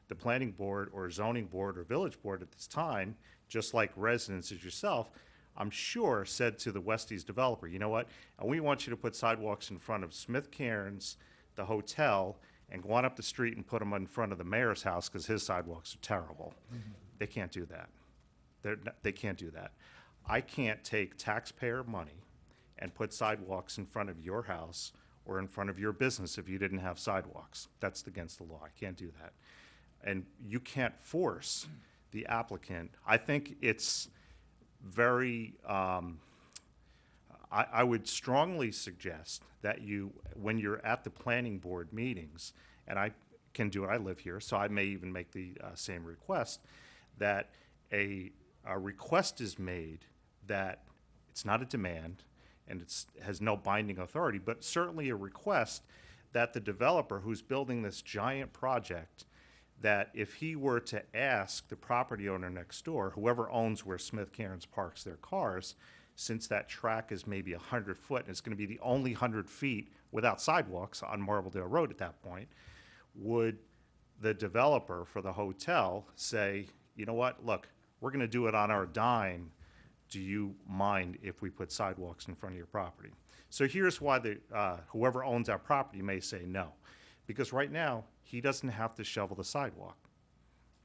The planning board or zoning board or village board at this time, just like residents as yourself, I'm sure said to the Westies developer, you know what? And we want you to put sidewalks in front of Smith Cairns, the hotel, and go on up the street and put them in front of the mayor's house because his sidewalks are terrible. They can't do that. They can't do that. I can't take taxpayer money and put sidewalks in front of your house or in front of your business if you didn't have sidewalks. That's against the law. I can't do that. And you can't force the applicant. I think it's very, I would strongly suggest that you, when you're at the planning board meetings, and I can do it, I live here, so I may even make the same request, that a request is made that it's not a demand and it has no binding authority, but certainly a request that the developer who's building this giant project, that if he were to ask the property owner next door, whoever owns where Smith Cairns parks their cars, since that track is maybe 100 foot and it's going to be the only 100 feet without sidewalks on Marbledale Road at that point, would the developer for the hotel say, you know what, look, we're going to do it on our dime. Do you mind if we put sidewalks in front of your property? So here's why whoever owns our property may say no. Because right now, he doesn't have to shovel the sidewalk,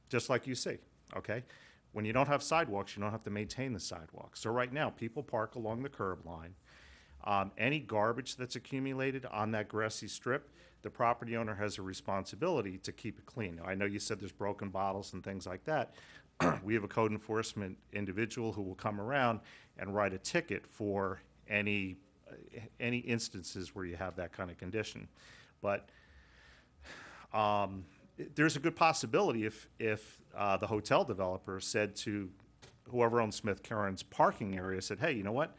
just like you see, okay? When you don't have sidewalks, you don't have to maintain the sidewalk. So right now, people park along the curb line. Any garbage that's accumulated on that grassy strip, the property owner has a responsibility to keep it clean. Now, I know you said there's broken bottles and things like that. We have a code enforcement individual who will come around and write a ticket for any instances where you have that kind of condition. But there's a good possibility if the hotel developer said to whoever owns Smith Cairns parking area, said, hey, you know what,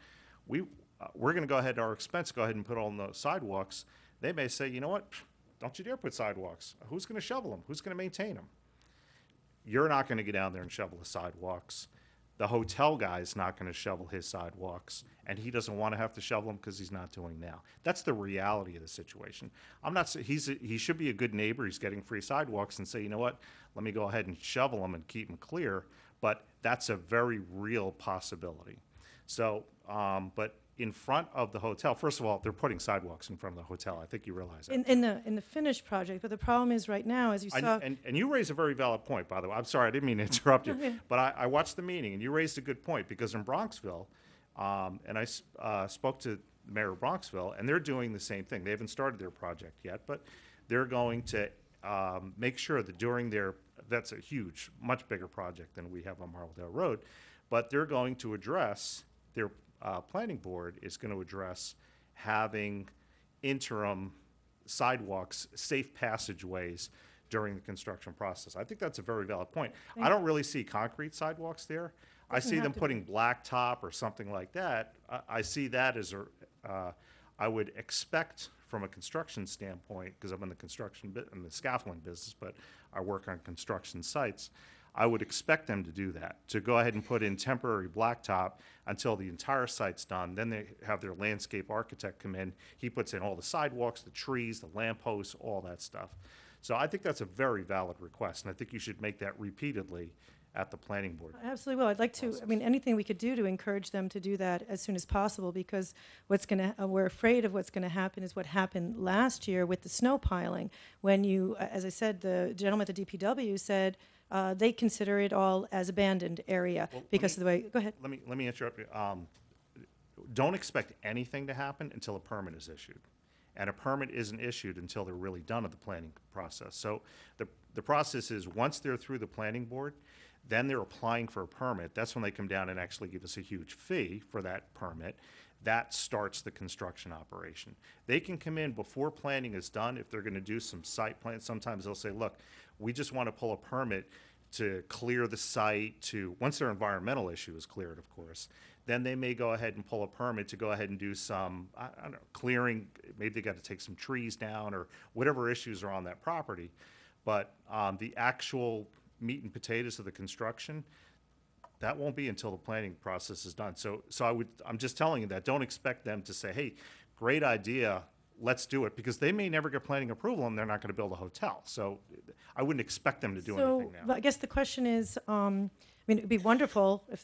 we're going to go ahead at our expense, go ahead and put all those sidewalks. They may say, you know what, don't you dare put sidewalks. Who's going to shovel them? Who's going to maintain them? You're not going to get down there and shovel the sidewalks. The hotel guy's not going to shovel his sidewalks, and he doesn't want to have to shovel them because he's not doing now. That's the reality of the situation. I'm not saying he should be a good neighbor. He's getting free sidewalks and say, you know what, let me go ahead and shovel them and keep them clear. But that's a very real possibility. So, but in front of the hotel, first of all, they're putting sidewalks in front of the hotel. I think you realize that. In the finished project, but the problem is right now, as you saw. And you raise a very valid point, by the way. I'm sorry, I didn't mean to interrupt you. No, yeah. But I watched the meeting, and you raised a good point, because in Bronxville, and I spoke to the mayor of Bronxville, and they're doing the same thing. They haven't started their project yet, but they're going to make sure that during their, that's a huge, much bigger project than we have on Marbledale Road, but they're going to address, their planning board is going to address having interim sidewalks, safe passageways during the construction process. I think that's a very valid point. I don't really see concrete sidewalks there. I Doesn't see have them to putting blacktop or something like that. I see that as I would expect from a construction standpoint, because I'm in the construction in the scaffolding business, but I work on construction sites. I would expect them to do that, to go ahead and put in temporary blacktop until the entire site's done. Then they have their landscape architect come in. He puts in all the sidewalks, the trees, the lampposts, all that stuff. So I think that's a very valid request, and I think you should make that repeatedly at the planning board. I absolutely will. I'd like to, I mean, anything we could do to encourage them to do that as soon as possible, because what's going to, we're afraid of what's going to happen is what happened last year with the snow piling. When you, as I said, the gentleman at the DPW said they consider it all as abandoned area because of the way, go ahead. Let me interrupt you. Don't expect anything to happen until a permit is issued. And a permit isn't issued until they're really done with the planning process. So the process is, once they're through the planning board, then they're applying for a permit. That's when they come down and actually give us a huge fee for that permit. That starts the construction operation. They can come in before planning is done if they're going to do some site plans. Sometimes they'll say, look, we just want to pull a permit to clear the site to, once their environmental issue is cleared, of course, then they may go ahead and pull a permit to go ahead and do some, I don't know, clearing. Maybe they got to take some trees down or whatever issues are on that property. But the actual meat and potatoes of the construction, that won't be until the planning process is done. So I'm just telling you that. Don't expect them to say, hey, great idea, let's do it, because they may never get planning approval and they're not going to build a hotel. So I wouldn't expect them to do anything now. But I guess the question is, I mean, it'd be wonderful if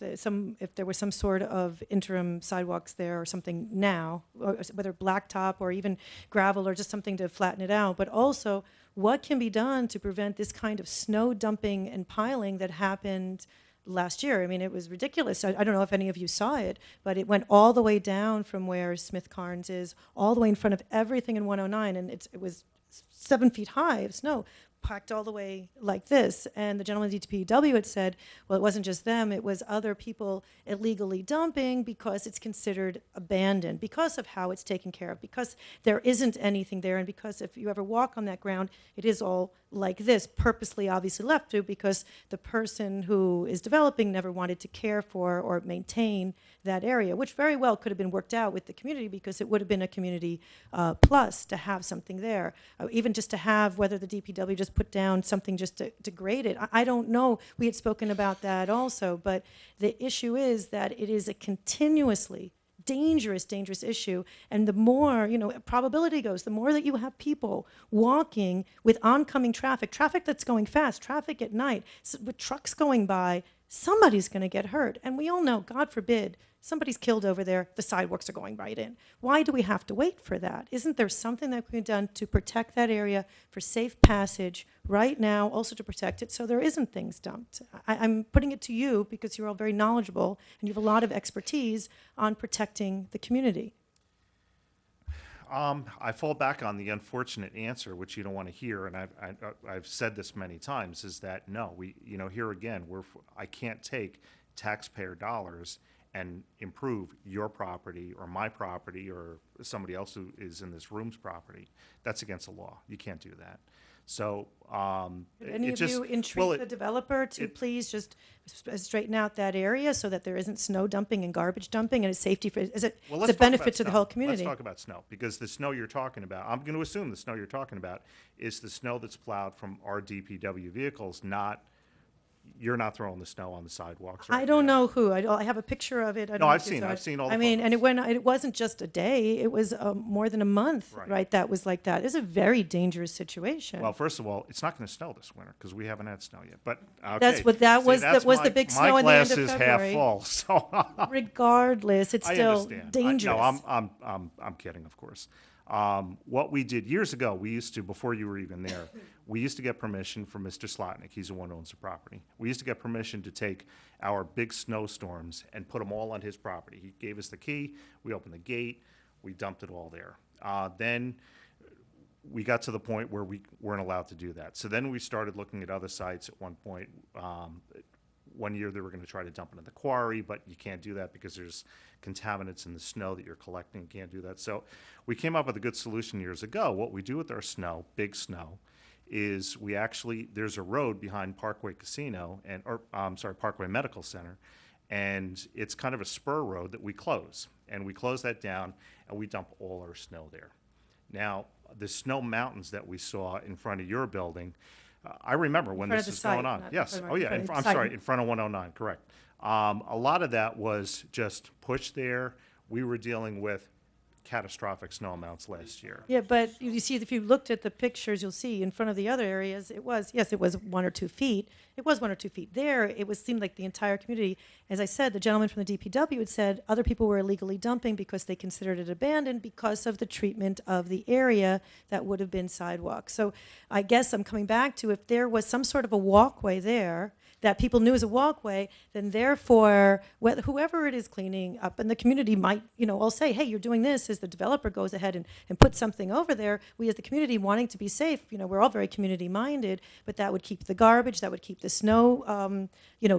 there was some sort of interim sidewalks there or something now, or whether blacktop or even gravel or just something to flatten it out. But also, what can be done to prevent this kind of snow dumping and piling that happened last year? I mean, it was ridiculous. I don't know if any of you saw it, but it went all the way down from where Smith Carnes is, all the way in front of everything in 109, and it was 7 feet high of snow, packed all the way like this. And the gentleman at DPW had said, well, it wasn't just them, it was other people illegally dumping because it's considered abandoned, because of how it's taken care of, because there isn't anything there, and because if you ever walk on that ground, it is all like this, purposely obviously left to, because the person who is developing never wanted to care for or maintain that area, which very well could have been worked out with the community, because it would have been a community plus to have something there. Even just to have, whether the DPW just put down something just to grade it. I don't know. We had spoken about that also, but the issue is that it is a continuously dangerous issue. And the more, probability goes, the more that you have people walking with oncoming traffic that's going fast, traffic at night, with trucks going by, somebody's going to get hurt. And we all know, God forbid, somebody's killed over there, the sidewalks are going right in. Why do we have to wait for that? Isn't there something that can be done to protect that area for safe passage right now, also to protect it so there isn't things dumped? I'm putting it to you because you're all very knowledgeable and you have a lot of expertise on protecting the community. I fall back on the unfortunate answer, which you don't want to hear, and I've said this many times, is that no, here again, I can't take taxpayer dollars and improve your property or my property or somebody else who is in this room's property. That's against the law. You can't do that. So Would any of you entreat the developer to please just straighten out that area so that there isn't snow dumping and garbage dumping, and it's safety for, it's a benefit to the whole community? Let's talk about snow, because the snow you're talking about, I'm going to assume the snow you're talking about is the snow that's plowed from our DPW vehicles, not you're not throwing the snow on the sidewalks, right? I don't know who. I have a picture of it. I don't know I've if you seen it. saw I've seen all the I mean, and photos. it wasn't just a day. It was more than a month, Right. right? That was like that. It's a very dangerous situation. Well, first of all, it's not going to snow this winter because we haven't had snow yet. But okay. That's what that See, was. that's That was the my- big snow in the end of My glass is February. half full, so Regardless, it's I still understand. dangerous. No, I'm kidding, of course. What we did years ago, we used to, before you were even there, we used to get permission from Mr. Slotnick. He's the one who owns the property. We used to get permission to take our big snowstorms and put them all on his property. He gave us the key. We opened the gate. We dumped it all there. Then we got to the point where we weren't allowed to do that. So then we started looking at other sites at one point. One year they were going to try to dump it in the quarry, but you can't do that because there's contaminants in the snow that you're collecting. You can't do that. So we came up with a good solution years ago. What we do with our snow, big snow, is there's a road behind Parkway Casino Parkway Medical Center, and it's kind of a spur road that we close. And we close that down and we dump all our snow there. Now, the snow mountains that we saw in front of your building, I remember when front of this the was going site, on. not Yes. in front Oh, of- yeah. in front of the I'm site. sorry, in front of 109, correct. A lot of that was just pushed there. We were dealing with catastrophic snow amounts last year. Yeah, but you see, if you looked at the pictures, you'll see in front of the other areas, it was 1 or 2 feet. It was 1 or 2 feet. There, seemed like the entire community. As I said, the gentleman from the DPW had said other people were illegally dumping because they considered it abandoned because of the treatment of the area that would have been sidewalks. So I guess I'm coming back to if there was some sort of a walkway there that people knew as a walkway, then therefore, whoever it is cleaning up, and the community might, all say, hey, you're doing this, as the developer goes ahead and puts something over there. We as the community wanting to be safe, we're all very community-minded, but that would keep the garbage, that would keep the snow,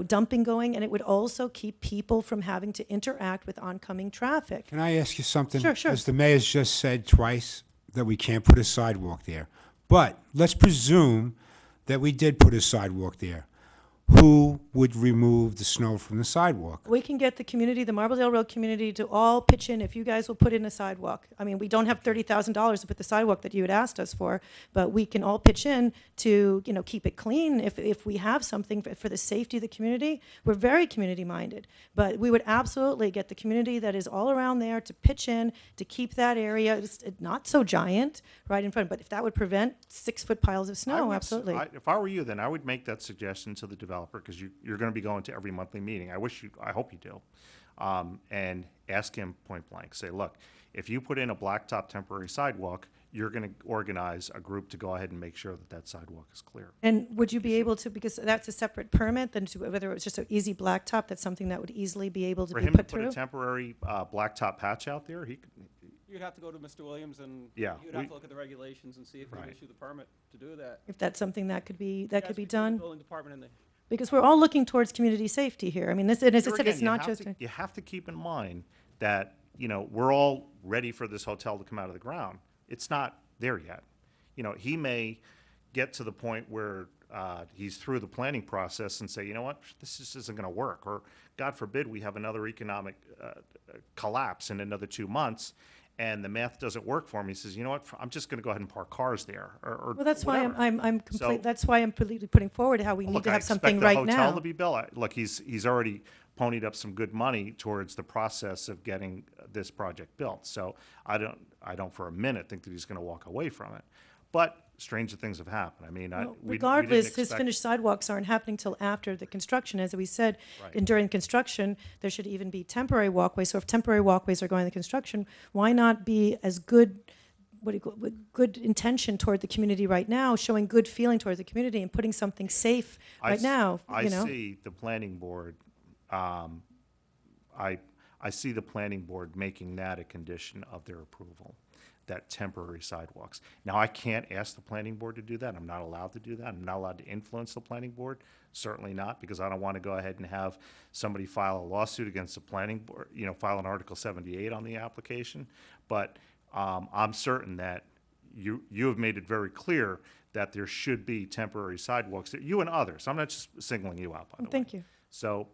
dumping going, and it would also keep people from having to interact with oncoming traffic. Can I ask you something? Sure, sure. As the mayor's just said twice, that we can't put a sidewalk there. But let's presume that we did put a sidewalk there. Who would remove the snow from the sidewalk? We can get the community, the Marbledale Road community, to all pitch in if you guys will put in a sidewalk. I mean, we don't have $30,000 to put the sidewalk that you had asked us for, but we can all pitch in to, keep it clean if we have something for the safety of the community. We're very community-minded, but we would absolutely get the community that is all around there to pitch in to keep that area not so giant right in front. But if that would prevent 6-foot piles of I snow, would absolutely. if I were you, then I would make that suggestion to the developer because you're going to be going to every monthly meeting. I hope you do, and ask him point blank. Say, look, if you put in a blacktop temporary sidewalk, you're going to organize a group to go ahead and make sure that sidewalk is clear. And would you be able to, because that's a separate permit, then whether it was just an easy blacktop, that's something that would easily be able to For be him to put put through? a temporary blacktop patch out there, You'd have to go to Mr. Williams and Yeah, you'd have we- to look at the regulations and see if Right. they issue the permit to do that. If that's something that could be Has done? between the building department and the Because we're all looking towards community safety here. I mean, and as I Here said, it's again, not just, you have to keep in mind that, we're all ready for this hotel to come out of the ground. It's not there yet. He may get to the point where he's through the planning process and say, you know what, this just isn't going to work. Or, God forbid, we have another economic collapse in another 2 months, and the math doesn't work for him. He says, you know what, I'm just going to go ahead and park cars there, or well, that's why whatever. I'm So- complete, that's why I'm putting forward how we need Look, to I have something expect the right hotel now. to be built. Look, he's already ponied up some good money towards the process of getting this project built. So I don't for a minute think that he's going to walk away from it. But stranger things have happened. I mean, Well, we regardless, didn't his expect- finished sidewalks aren't happening till after the construction. As we said, Right. and during construction, there should even be temporary walkways. So if temporary walkways are going to construction, why not be as good, with good intention toward the community right now, showing good feeling toward the community and putting something safe right now, I see the planning board, I see the planning board making that a condition of their approval, that temporary sidewalks. Now, I can't ask the planning board to do that. I'm not allowed to do that. I'm not allowed to influence the planning board, certainly not, because I don't want to go ahead and have somebody file a lawsuit against the planning board, file an Article 78 on the application. But I'm certain that you have made it very clear that there should be temporary sidewalks, that you and others. I'm not just singling you out, by the way. Thank you. So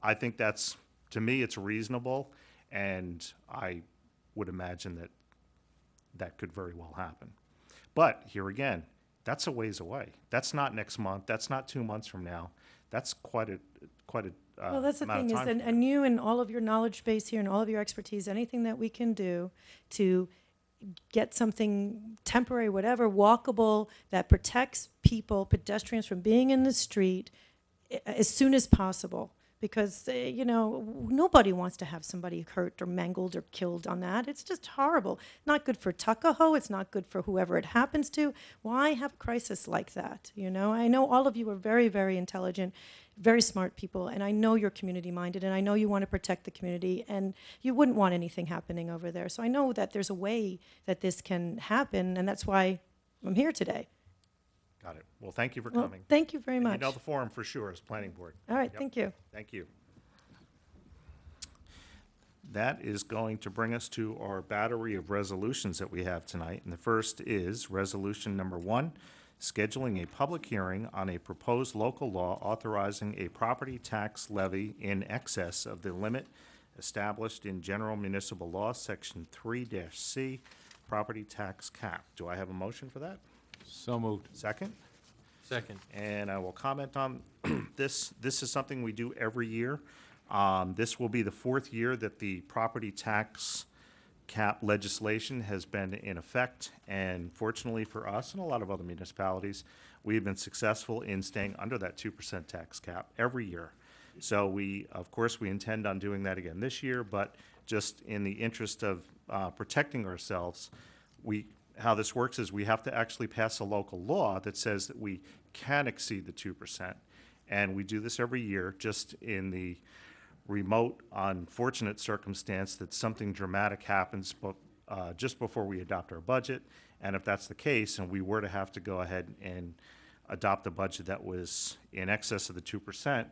I think that's, to me, it's reasonable, and I would imagine that could very well happen. But here again, that's a ways away. That's not next month. That's not 2 months from now. That's quite a Well, that's the amount thing of is, time. and you and all of your knowledge base here and all of your expertise, anything that we can do to get something temporary, whatever, walkable, that protects people, pedestrians from being in the street as soon as possible. Because, nobody wants to have somebody hurt or mangled or killed on that. It's just horrible. Not good for Tuckahoe. It's not good for whoever it happens to. Why have a crisis like that? I know all of you are very, very intelligent, very smart people, and I know you're community-minded, and I know you want to protect the community, and you wouldn't want anything happening over there. So I know that there's a way that this can happen, and that's why I'm here today. Got it. Well, thank you for Well, coming. thank you very And much. you know the forum for sure as planning board. All right, Yep. thank you. Thank you. That is going to bring us to our battery of resolutions that we have tonight. And the first is Resolution Number 1, scheduling a public hearing on a proposed local law authorizing a property tax levy in excess of the limit established in General Municipal Law, Section 3-C, property tax cap. Do I have a motion for that? So moved. Second? Second. And I will comment on this. This is something we do every year. This will be the 4th year that the property tax cap legislation has been in effect. And fortunately for us and a lot of other municipalities, we have been successful in staying under that 2% tax cap every year. So of course, we intend on doing that again this year, but just in the interest of protecting ourselves, how this works is we have to actually pass a local law that says that we can exceed the 2%. And we do this every year, just in the remote, unfortunate circumstance that something dramatic happens just before we adopt our budget. And if that's the case, and we were to have to go ahead and adopt a budget that was in excess of the 2%,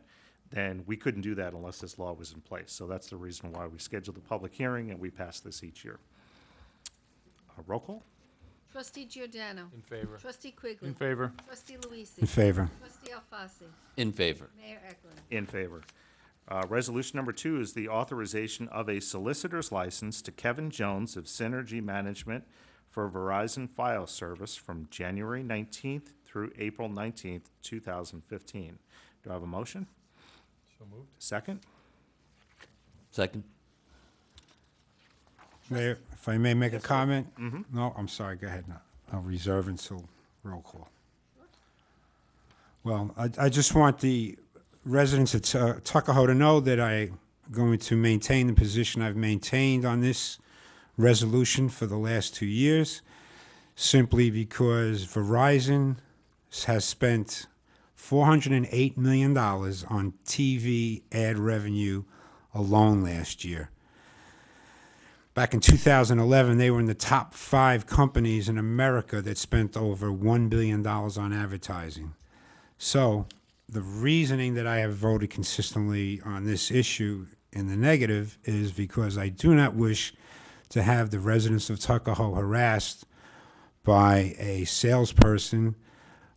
then we couldn't do that unless this law was in place. So that's the reason why we scheduled a public hearing and we pass this each year. Roll call? Trustee Giordano. In favor. Trustee Quigley. In favor. Trustee Luisi. In favor. Trustee Alfasi. In favor. Mayor Eklund. In favor. Resolution number 2 is the authorization of a solicitor's license to Kevin Jones of Synergy Management for Verizon File Service from January 19th through April 19th, 2015. Do I have a motion? So moved. Second? Second. Mayor, if I may make a comment? No, I'm sorry, go ahead. No, I'll reserve until roll call. Well, I just want the residents of Tuckahoe to know that I'm going to maintain the position I've maintained on this resolution for the last 2 years, simply because Verizon has spent $408 million on TV ad revenue alone last year. Back in 2011, they were in the top 5 companies in America that spent over $1 billion on advertising. So the reasoning that I have voted consistently on this issue in the negative is because I do not wish to have the residents of Tuckahoe harassed by a salesperson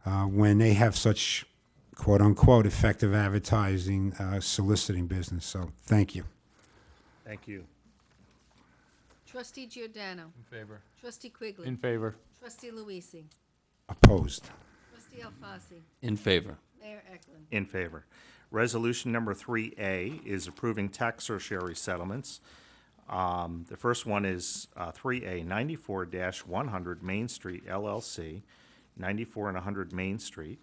when they have such quote-unquote effective advertising soliciting business. So thank you. Thank you. Trustee Giordano. In favor. Trustee Quigley. In favor. Trustee Luisi. Opposed. Trustee Alfasi. In favor. Mayor Eklund. In favor. Resolution number 3A is approving tax certiorari settlements. The first one is 3A, 94-100 Main Street LLC, 94 and 100 Main Street,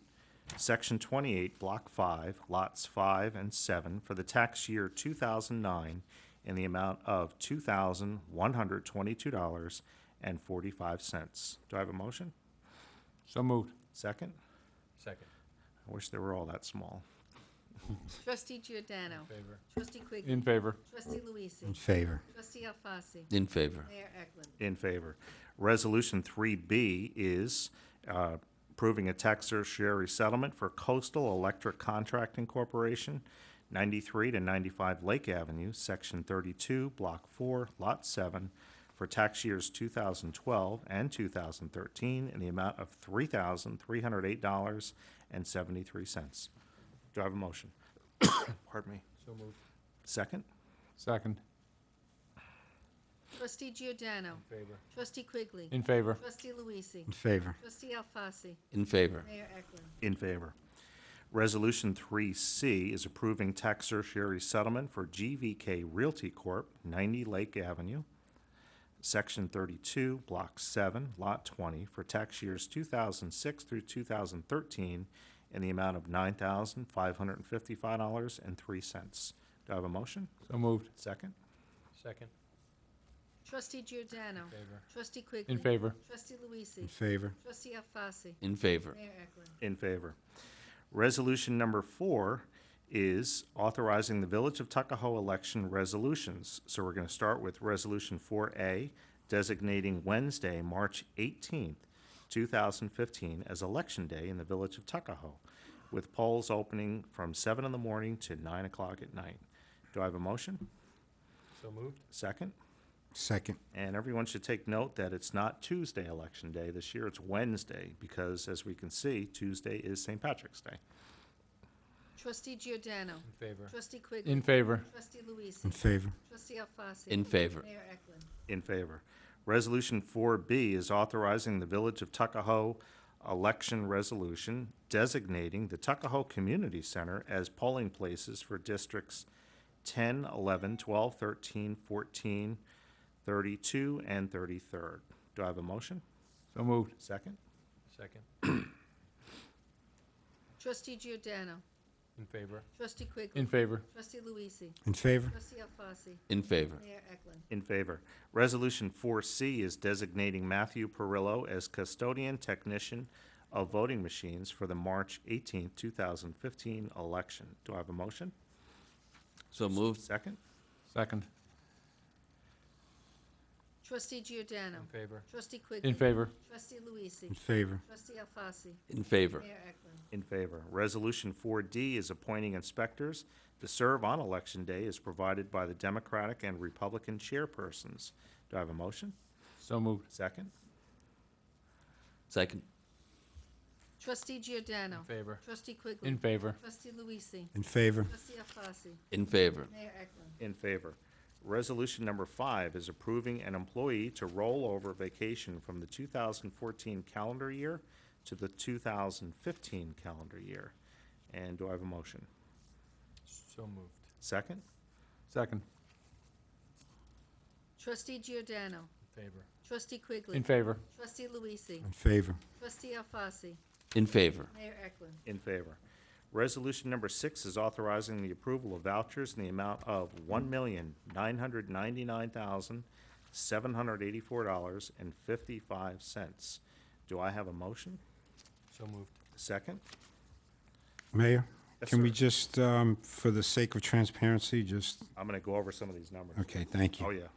Section 28, Block 5, Lots 5 and 7, for the tax year 2009 in the amount of $2,122.45. Do I have a motion? So moved. Second? Second. I wish they were all that small. Trustee Giordano. Favor. Trustee Quigley. In favor. Trustee Luisi. In favor. Trustee Alfasi. In favor. Mayor Eklund. In favor. Resolution 3B is approving a tax certiorari settlement for Coastal Electric Contracting Corporation, 93 to 95 Lake Avenue, Section 32, Block 4, Lot 7, for tax years 2012 and 2013 in the amount of $3,308.73. Do I have a motion? Pardon me. So moved. Second? Second. Trustee Giordano. In favor. Trustee Quigley. In favor. Trustee Luisi. In favor. Trustee Alfasi. In favor. Mayor Eklund. In favor. Resolution 3C is approving tax certiorari settlement for GVK Realty Corp., 90 Lake Avenue, Section 32, Block 7, Lot 20, for tax years 2006 through 2013 in the amount of $9,555.03. Do I have a motion? So moved. Second? Second. Trustee Giordano. In favor. Trustee Quigley. In favor. Trustee In Luisi. favor. Trustee Alfasi. In favor. Mayor Eklund. In favor. Resolution number 4 is authorizing the Village of Tuckahoe election resolutions. So we're going to start with Resolution 4A, designating Wednesday, March 18th, 2015 as Election Day in the Village of Tuckahoe, with polls opening from 7 in the morning to 9 o'clock at night. Do I have a motion? So moved. Second? Second. And everyone should take note that it's not Tuesday Election Day this year, it's Wednesday, because as we can see, Tuesday is St. Patrick's Day. Trustee Giordano. In favor. Trustee Quigley. In favor. Trustee Luisi. In favor. Trustee Alfasi. In favor. Mayor Eklund. In favor. Resolution 4B is authorizing the Village of Tuckahoe election resolution designating the Tuckahoe Community Center as polling places for districts 10, 11, 12, 13, 14, 32, and 33rd. Do I have a motion? So moved. Second? Second. Trustee Giordano. In favor. Trustee Quigley. In favor. Trustee Luisi. In favor. Trustee Alfasi. In favor. Mayor Eklund. In favor. Resolution 4C is designating Matthew Perillo as custodian technician of voting machines for the March 18th, 2015 election. Do I have a motion? So moved. Second? Second. Trustee Giordano. In favor. Trustee Quigley. In favor. Trustee Luisi. In favor. Trustee Alfasi. In favor. Mayor Eklund. In favor. Resolution 4D is appointing inspectors to serve on Election Day as provided by the Democratic and Republican chairpersons. Do I have a motion? So moved. Second? Second. Trustee Giordano. In favor. Trustee Quigley. In favor. Trustee Luisi. In favor. Trustee Alfasi. In favor. Mayor Eklund. In favor. Resolution number 5 is approving an employee to roll over vacation from the 2014 calendar year to the 2015 calendar year. And do I have a motion? So moved. Second? Second. Trustee Giordano. In favor. Trustee Quigley. In favor. Trustee Luisi. In favor. Trustee Alfasi. In favor. Mayor Eklund. In favor. Resolution number 6 is authorizing the approval of vouchers in the amount of $1,999,784.55. Do I have a motion? So moved. Second? Mayor, Yes, can we sir. just, for the sake of transparency, just, I'm going to go over some of these numbers. okay, thank you. Oh, yeah.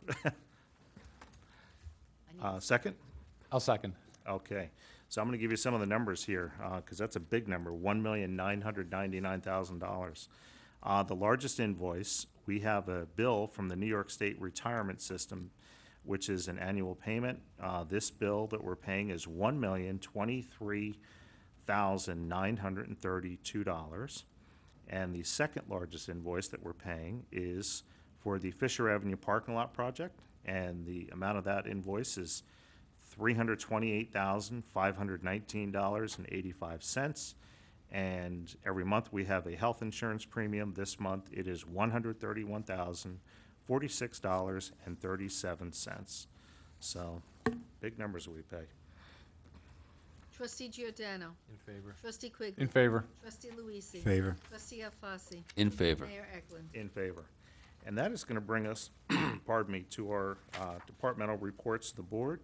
Second? I'll second. Okay. So I'm going to give you some of the numbers here, because that's a big number, $1,999,000. The largest invoice, we have a bill from the New York State Retirement System, which is an annual payment. This bill that we're paying is $1,023,932. And the second largest invoice that we're paying is for the Fisher Avenue parking lot project, and the amount of that invoice is $328,519.85. And every month we have a health insurance premium. This month it is $131,046.37. So, big numbers we pay. Trustee Giordano. In favor. Trustee Quigley. In favor. Trustee Luisi. Favor. Trustee Alfasi. In favor. Mayor Eklund. In favor. And that is going to bring us, pardon me, to our departmental reports to the board.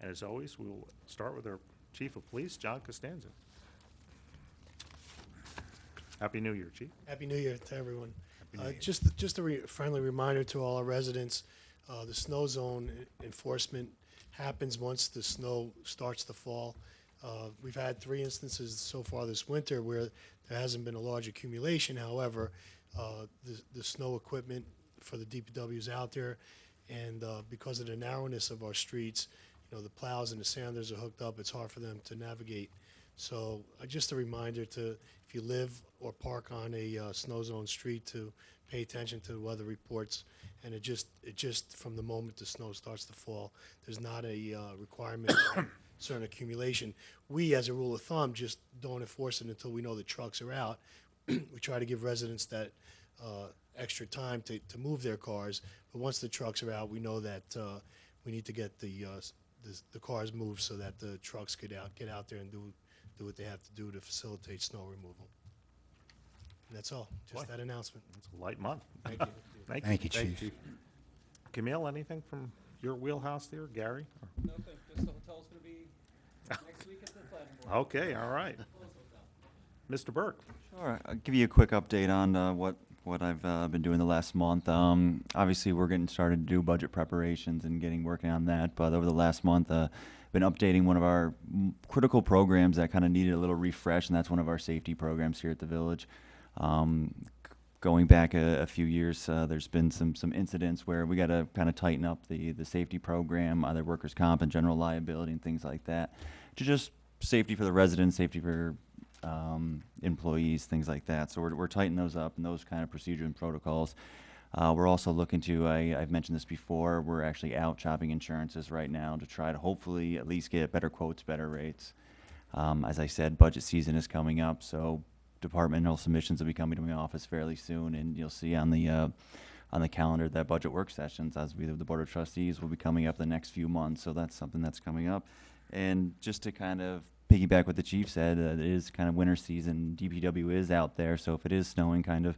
And as always, we will start with our Chief of Police, John Costanza. Happy New Year, Chief. Happy New Year to everyone. New Year. Just a friendly reminder to all our residents, the snow zone enforcement happens once the snow starts to fall. We've had 3 instances so far this winter where there hasn't been a large accumulation. However, the snow equipment for the DPW is out there, and because of the narrowness of our streets, the plows and the sanders are hooked up. It's hard for them to navigate. So just a reminder to, if you live or park on a snow zone street, to pay attention to the weather reports. And it just from the moment the snow starts to fall, there's not a requirement of certain accumulation. We, as a rule of thumb, just don't enforce it until we know the trucks are out. We try to give residents that extra time to move their cars. But once the trucks are out, we know that we need to get the cars moved so that the trucks get out there and do what they have to do to facilitate snow removal. And that's all. Just Boy. that announcement. It's a light month. Thank you. Thank you, Chief. Camille, anything from your wheelhouse there, Gary? Nothing, just the hotel's gonna be next week at the planning board. Okay, all right. Mr. Burke? Sure. I'll give you a quick update on what I've been doing the last month. Obviously, we're getting started to do budget preparations and working on that. But over the last month, been updating one of our critical programs that kind of needed a little refresh, and that's one of our safety programs here at the village. Going back a few years, there's been some incidents where we got to kind of tighten up the safety program, either workers' comp and general liability and things like that, to just safety for the residents, safety for employees, things like that. So we're tightening those up and those kind of procedures and protocols. We're also looking to, I've mentioned this before, we're actually out shopping insurances right now to try to hopefully at least get better quotes, better rates. As I said, budget season is coming up, so departmental submissions will be coming to my office fairly soon, and you'll see on the calendar that budget work sessions, as we the Board of Trustees, will be coming up the next few months. So that's something that's coming up. And just to kind of piggyback what the chief said, it is kind of winter season. DPW is out there, so if it is snowing, kind of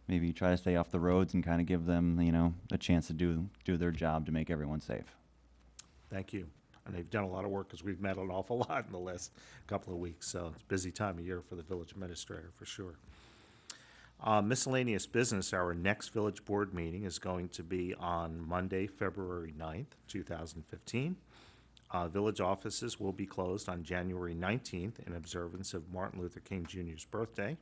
maybe try to stay off the roads and kind of give them, a chance to do their job to make everyone safe. Thank you. And they've done a lot of work because we've met an awful lot in the last couple of weeks. So it's a busy time of year for the village administrator, for sure. Miscellaneous business, our next village board meeting is going to be on Monday, February 9th, 2015. Village offices will be closed on January 19th in observance of Martin Luther King Jr.'s birthday.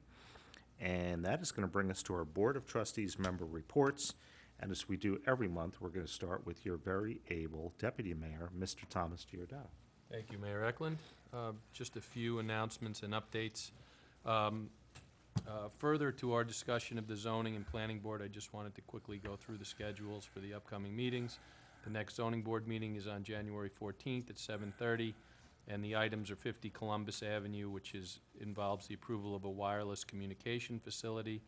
And that is going to bring us to our Board of Trustees member reports. And as we do every month, we're going to start with your very able Deputy Mayor, Mr. Thomas Giordano. Thank you, Mayor Eklund. Just a few announcements and updates. Further to our discussion of the zoning and planning board, I just wanted to quickly go through the schedules for the upcoming meetings. The next zoning board meeting is on January 14th at 7:30, and the items are 50 Columbus Avenue, which involves the approval of a wireless communication facility,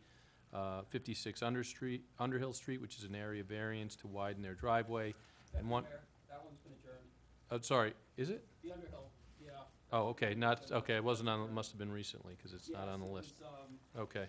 56 Underhill Street, which is an area variance to widen their driveway, and one. That one's been adjourned. Oh, sorry, is it? The Underhill, yeah. Oh, okay, okay, it wasn't on, it must have been recently, because it's not on the list. Okay,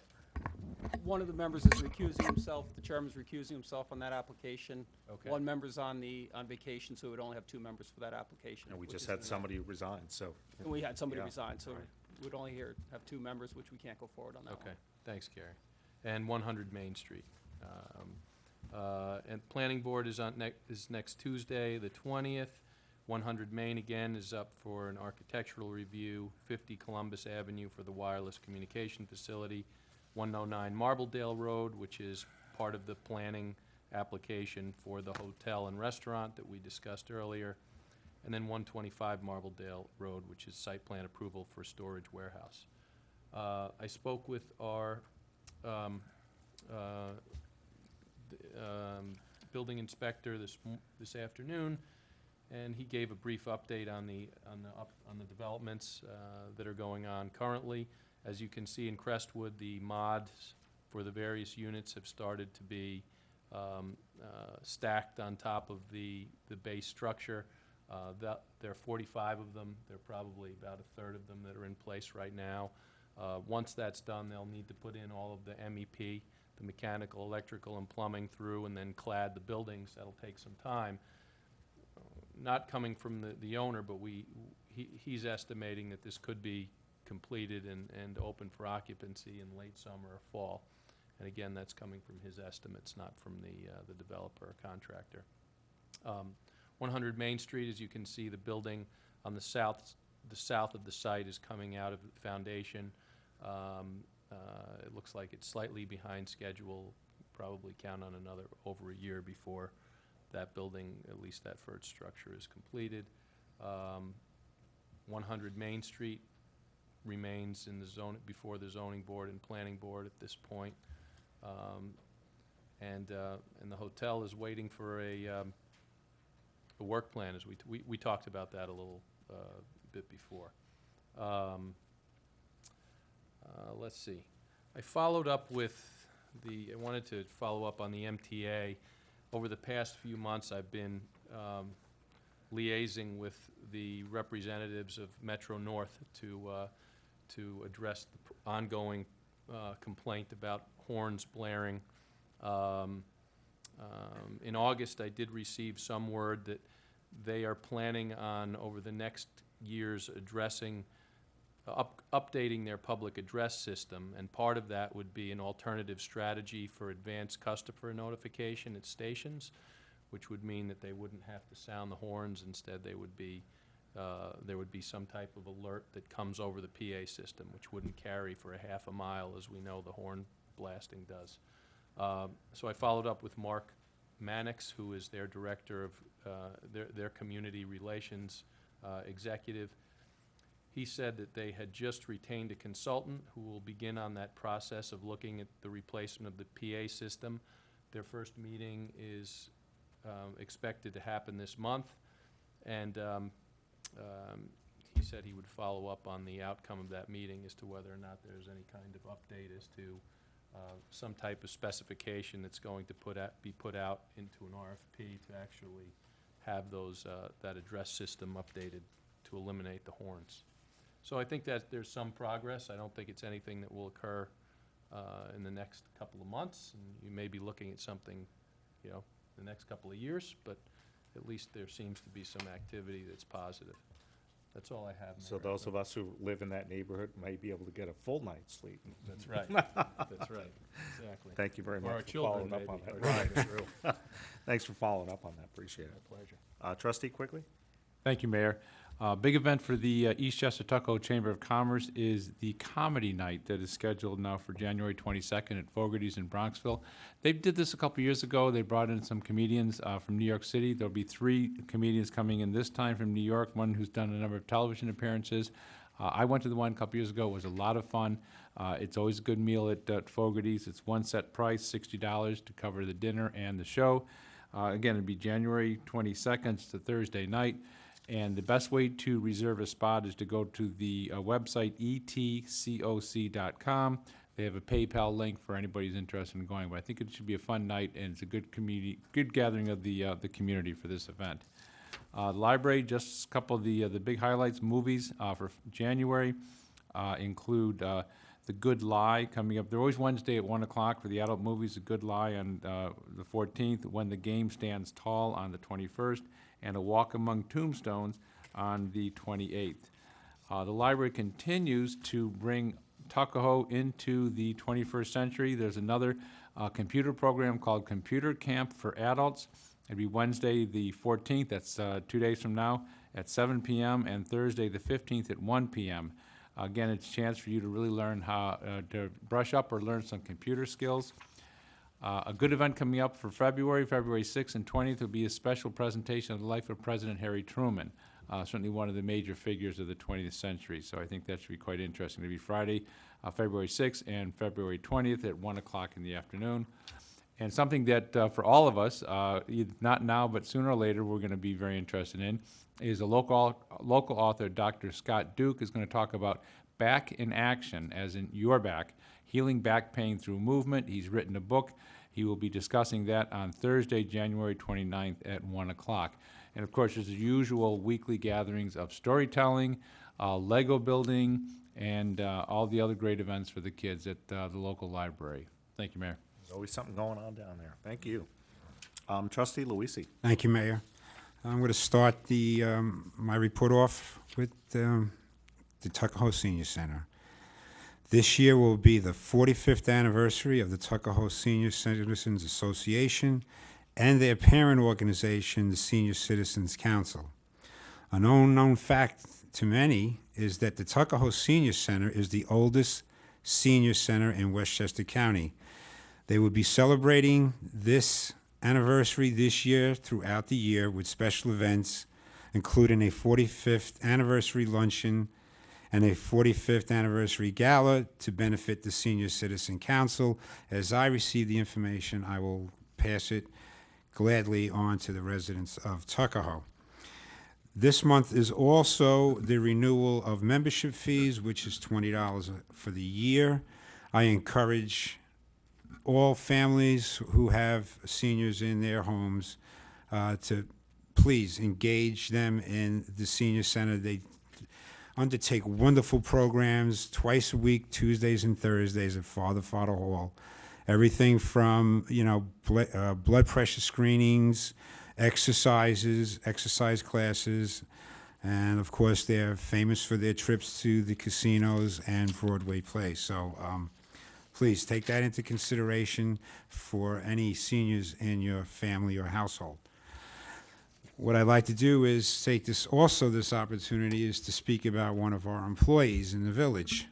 One of the members is recusing himself, the chairman's recusing himself on that appication. Okay. One member's on vacation, so we'd only have two members for that application. And we which just is had the- somebody resign, so. And we had somebody Yeah, resign, so right. we'd only have two members, which we can't go forward on that one. okay, thanks, Gary. And 100 Main Street. And Planning Board is next Tuesday, the 20th. 100 Main, again, is up for an architectural review. 50 Columbus Avenue for the wireless communication facility. 109 Marbledale Road, which is part of the planning application for the hotel and restaurant that we discussed earlier. And then 125 Marbledale Road, which is site plan approval for storage warehouse. I spoke with our building inspector this afternoon, and he gave a brief update on the developments that are going on currently. As you can see in Crestwood, the mods for the various units have started to be stacked on top of the base structure. There are 45 of them. There are probably about a third of them that are in place right now. Once that's done, they'll need to put in all of the MEP, the mechanical, electrical, and plumbing through, and then clad the buildings. That'll take some time. Not coming from the owner, but he's estimating that this could be completed and open for occupancy in late summer or fall. And again, that's coming from his estimates, not from the developer or contractor. 100 Main Street, as you can see, the building on the south of the site is coming out of the foundation. It looks like it's slightly behind schedule. Probably count on over a year before that building, at least that first structure, is completed. 100 Main Street, remains in the zone, before the zoning board and planning board at this point. And the hotel is waiting for a work plan, as we talked about that a little bit before. Let's see. I followed up with I wanted to follow up on the MTA. Over the past few months, I've been liaising with the representatives of Metro North to address the ongoing complaint about horns blaring. In August, I did receive some word that they are planning on, over the next years, addressing, updating their public address system, and part of that would be an alternative strategy for advanced customer notification at stations, which would mean that they wouldn't have to sound the horns. Instead, they would be, there would be some type of alert that comes over the PA system, which wouldn't carry for a half a mile, as we know the horn blasting does. So I followed up with Mark Mannix, who is their director of their community relations executive. He said that they had just retained a consultant who will begin on that process of looking at the replacement of the PA system. Their first meeting is expected to happen this month, and he said he would follow up on the outcome of that meeting as to whether or not there's any kind of update as to some type of specification that's going to be put out into an RFP to actually have those that address system updated to eliminate the horns. So I think that there's some progress. I don't think it's anything that will occur in the next couple of months, and you may be looking at something, you know, the next couple of years, but at least there seems to be some activity that's positive. That's all I have, Mayor. So those of us who live in that neighborhood may be able to get a full night's sleep. That's right. That's right. Exactly. Thank you very For our much for children, following up on maybe, that. or children. Right. Thanks for following up on that. Appreciate it. My pleasure. Trustee, quickly? Thank you, Mayor. Big event for the Eastchester Tuckahoe Chamber of Commerce is the Comedy Night that is scheduled now for January 22nd at Fogarty's in Bronxville. They did this a couple years ago. They brought in some comedians from New York City. There'll be 3 comedians coming in this time from New York, one who's done a number of television appearances. I went to the one a couple years ago. It was a lot of fun. It's always a good meal at Fogarty's. It's one set price, $60 to cover the dinner and the show. Again, it'll be January 22nd. It's a Thursday night. And the best way to reserve a spot is to go to the website etcoc.com. They have a PayPal link for anybody who's interested in going. But I think it should be a fun night, and it's a good gathering of the community for this event. Library, just a couple of the big highlights. Movies for January include The Good Lie coming up. They're always Wednesday at 1 o'clock for the adult movies. The Good Lie on the 14th, When the Game Stands Tall on the 21st, and A Walk Among Tombstones on the 28th. The library continues to bring Tuckahoe into the 21st century. There's another computer program called Computer Camp for Adults. It'll be Wednesday the 14th, that's 2 days from now, at 7 p.m., and Thursday the 15th at 1 p.m. Again, it's a chance for you to really learn how to brush up or learn some computer skills. A good event coming up for February 6th and 20th will be a special presentation of the life of President Harry Truman, certainly one of the major figures of the 20th century. So I think that should be quite interesting. It'll be Friday, February 6th and February 20th at 1 o'clock in the afternoon. And something that for all of us, not now but sooner or later, we're going to be very interested in is a local author, Dr. Scott Duke, is going to talk about back in action, as in your back, healing back pain through movement. He's written a book. He will be discussing that on Thursday, January 29th at 1 o'clock. And of course, there's the usual weekly gatherings of storytelling, Lego building, and all the other great events for the kids at the local library. Thank you, Mayor. There's always something going on down there. Thank you. Trustee Luisi. Thank you, Mayor. I'm going to start my report off with the Tuckahoe Senior Center. This year will be the 45th anniversary of the Tuckahoe Senior Citizens Association and their parent organization, the Senior Citizens Council. An unknown fact to many is that the Tuckahoe Senior Center is the oldest senior center in Westchester County. They will be celebrating this anniversary this year throughout the year with special events, including a 45th anniversary luncheon and a 45th anniversary gala to benefit the Senior Citizen Council. As I receive the information, I will pass it gladly on to the residents of Tuckahoe. This month is also the renewal of membership fees, which is $20 for the year. I encourage all families who have seniors in their homes to please engage them in the senior center. They undertake wonderful programs twice a week, Tuesdays and Thursdays at Father Hall. Everything from, blood pressure screenings, exercises, exercise classes, and of course they're famous for their trips to the casinos and Broadway plays. So please take that into consideration for any seniors in your family or household. What I'd like to do is take this opportunity is to speak about one of our employees in the village.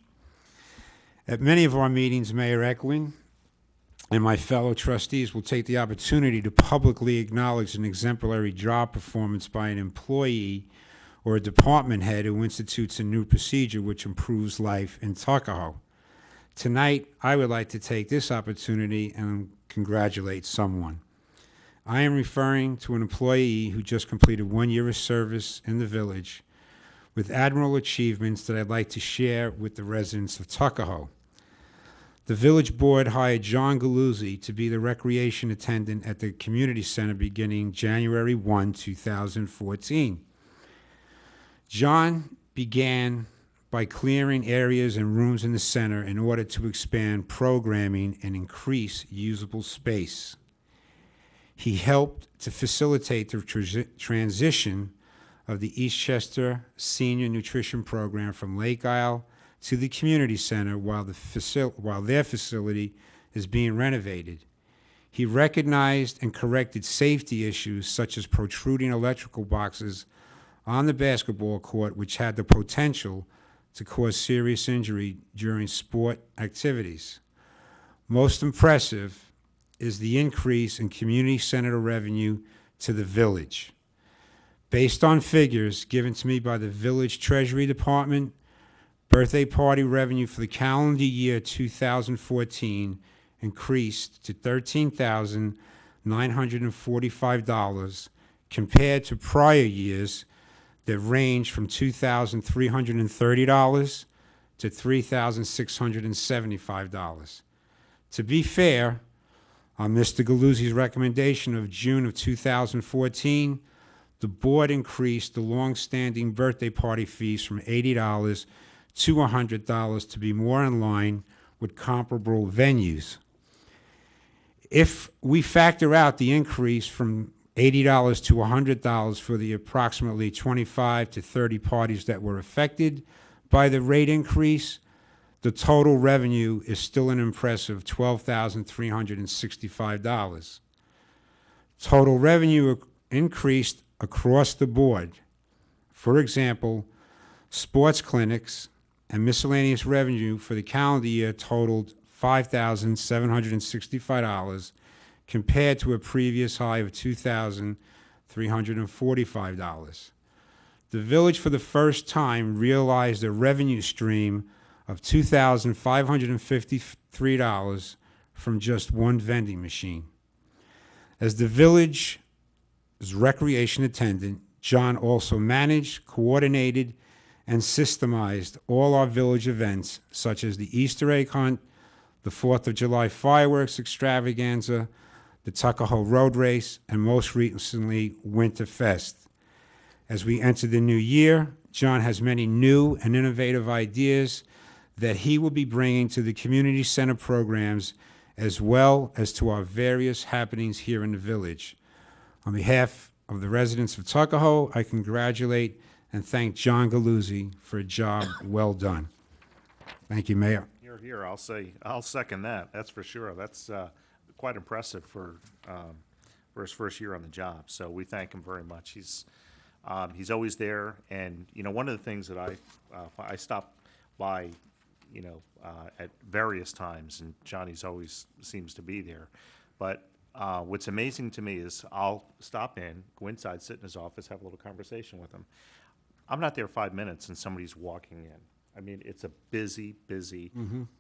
At many of our meetings, Mayor Eklund and my fellow trustees will take the opportunity to publicly acknowledge an exemplary job performance by an employee or a department head who institutes a new procedure which improves life in Tuckahoe. Tonight, I would like to take this opportunity and congratulate someone. I am referring to an employee who just completed 1 year of service in the village with admirable achievements that I'd like to share with the residents of Tuckahoe. The village board hired John Galuzzi to be the recreation attendant at the community center beginning January 1, 2014. John began by clearing areas and rooms in the center in order to expand programming and increase usable space. He helped to facilitate the transition of the Eastchester Senior Nutrition Program from Lake Isle to the community center while their facility is being renovated. He recognized and corrected safety issues such as protruding electrical boxes on the basketball court, which had the potential to cause serious injury during sport activities. Most impressive is the increase in community center revenue to the village. Based on figures given to me by the Village Treasury Department, birthday party revenue for the calendar year 2014 increased to $13,945 compared to prior years that ranged from $2,330 to $3,675. To be fair, on Mr. Galuzzi's recommendation of June of 2014, the board increased the long-standing birthday party fees from $80 to $100 to be more in line with comparable venues. If we factor out the increase from $80 to $100 for the approximately 25 to 30 parties that were affected by the rate increase, the total revenue is still an impressive $12,365. Total revenue increased across the board. For example, sports clinics and miscellaneous revenue for the calendar year totaled $5,765 compared to a previous high of $2,345. The village for the first time realized a revenue stream of $2,553 from just one vending machine. As the village's recreation attendant, John also managed, coordinated, and systemized all our village events, such as the Easter egg hunt, the 4th of July fireworks extravaganza, the Tuckahoe Road Race, and most recently, Winterfest. As we enter the new year, John has many new and innovative ideas that he will be bringing to the community center programs as well as to our various happenings here in the village. On behalf of the residents of Tuckahoe, I congratulate and thank John Galuzzi for a job well done. Thank you, Mayor. Here, I'll second that. That's for sure. That's quite impressive for his first year on the job. So we thank him very much. He's always there, and one of the things that I stop by, at various times, and Johnny's always seems to be there. But what's amazing to me is I'll stop in, go inside, sit in his office, have a little conversation with him. I'm not there 5 minutes, and somebody's walking in. I mean, it's a busy, busy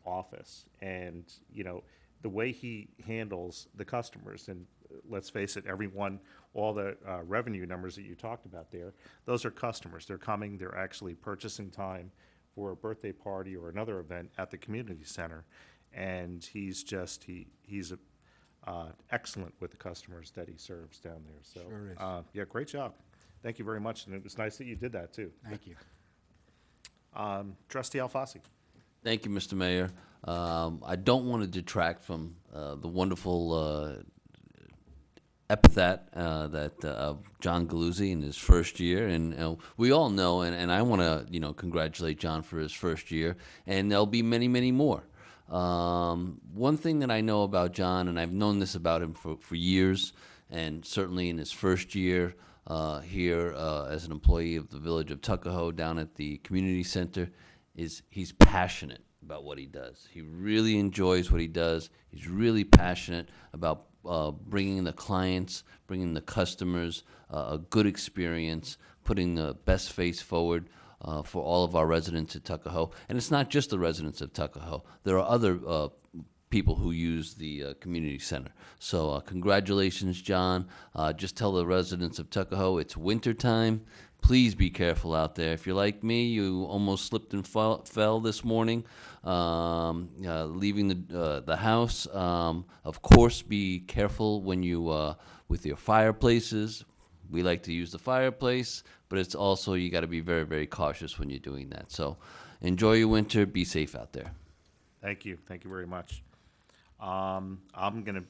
office. And, you know, the way he handles the customers, and let's face it, everyone, all the revenue numbers that you talked about there, those are customers. They're coming, they're actually purchasing time for a birthday party or another event at the community center. And he's just, he's excellent with the customers that he serves down there. So, Sure is. yeah, great job. Thank you very much. And it was nice that you did that, too. Thank you. Trustee Alfasi. Thank you, Mr. Mayor. I don't want to detract from the wonderful epithet that John Galuzzi in his first year, and we all know, and I want to, congratulate John for his first year, and there'll be many, many more. One thing that I know about John, and I've known this about him for years, and certainly in his first year here as an employee of the Village of Tuckahoe down at the community center, is he's passionate about what he does. He really enjoys what he does. He's really passionate about bringing the clients, bringing the customers a good experience, putting the best face forward for all of our residents at Tuckahoe. And it's not just the residents of Tuckahoe. There are other people who use the community center. So congratulations, John. Just tell the residents of Tuckahoe it's winter time. Please be careful out there. If you're like me, you almost slipped and fell this morning leaving the house. Of course, be careful when you with your fireplaces. We like to use the fireplace, but it's also you got to be very, very cautious when you're doing that. So enjoy your winter. Be safe out there. Thank you. Thank you very much. I'm going to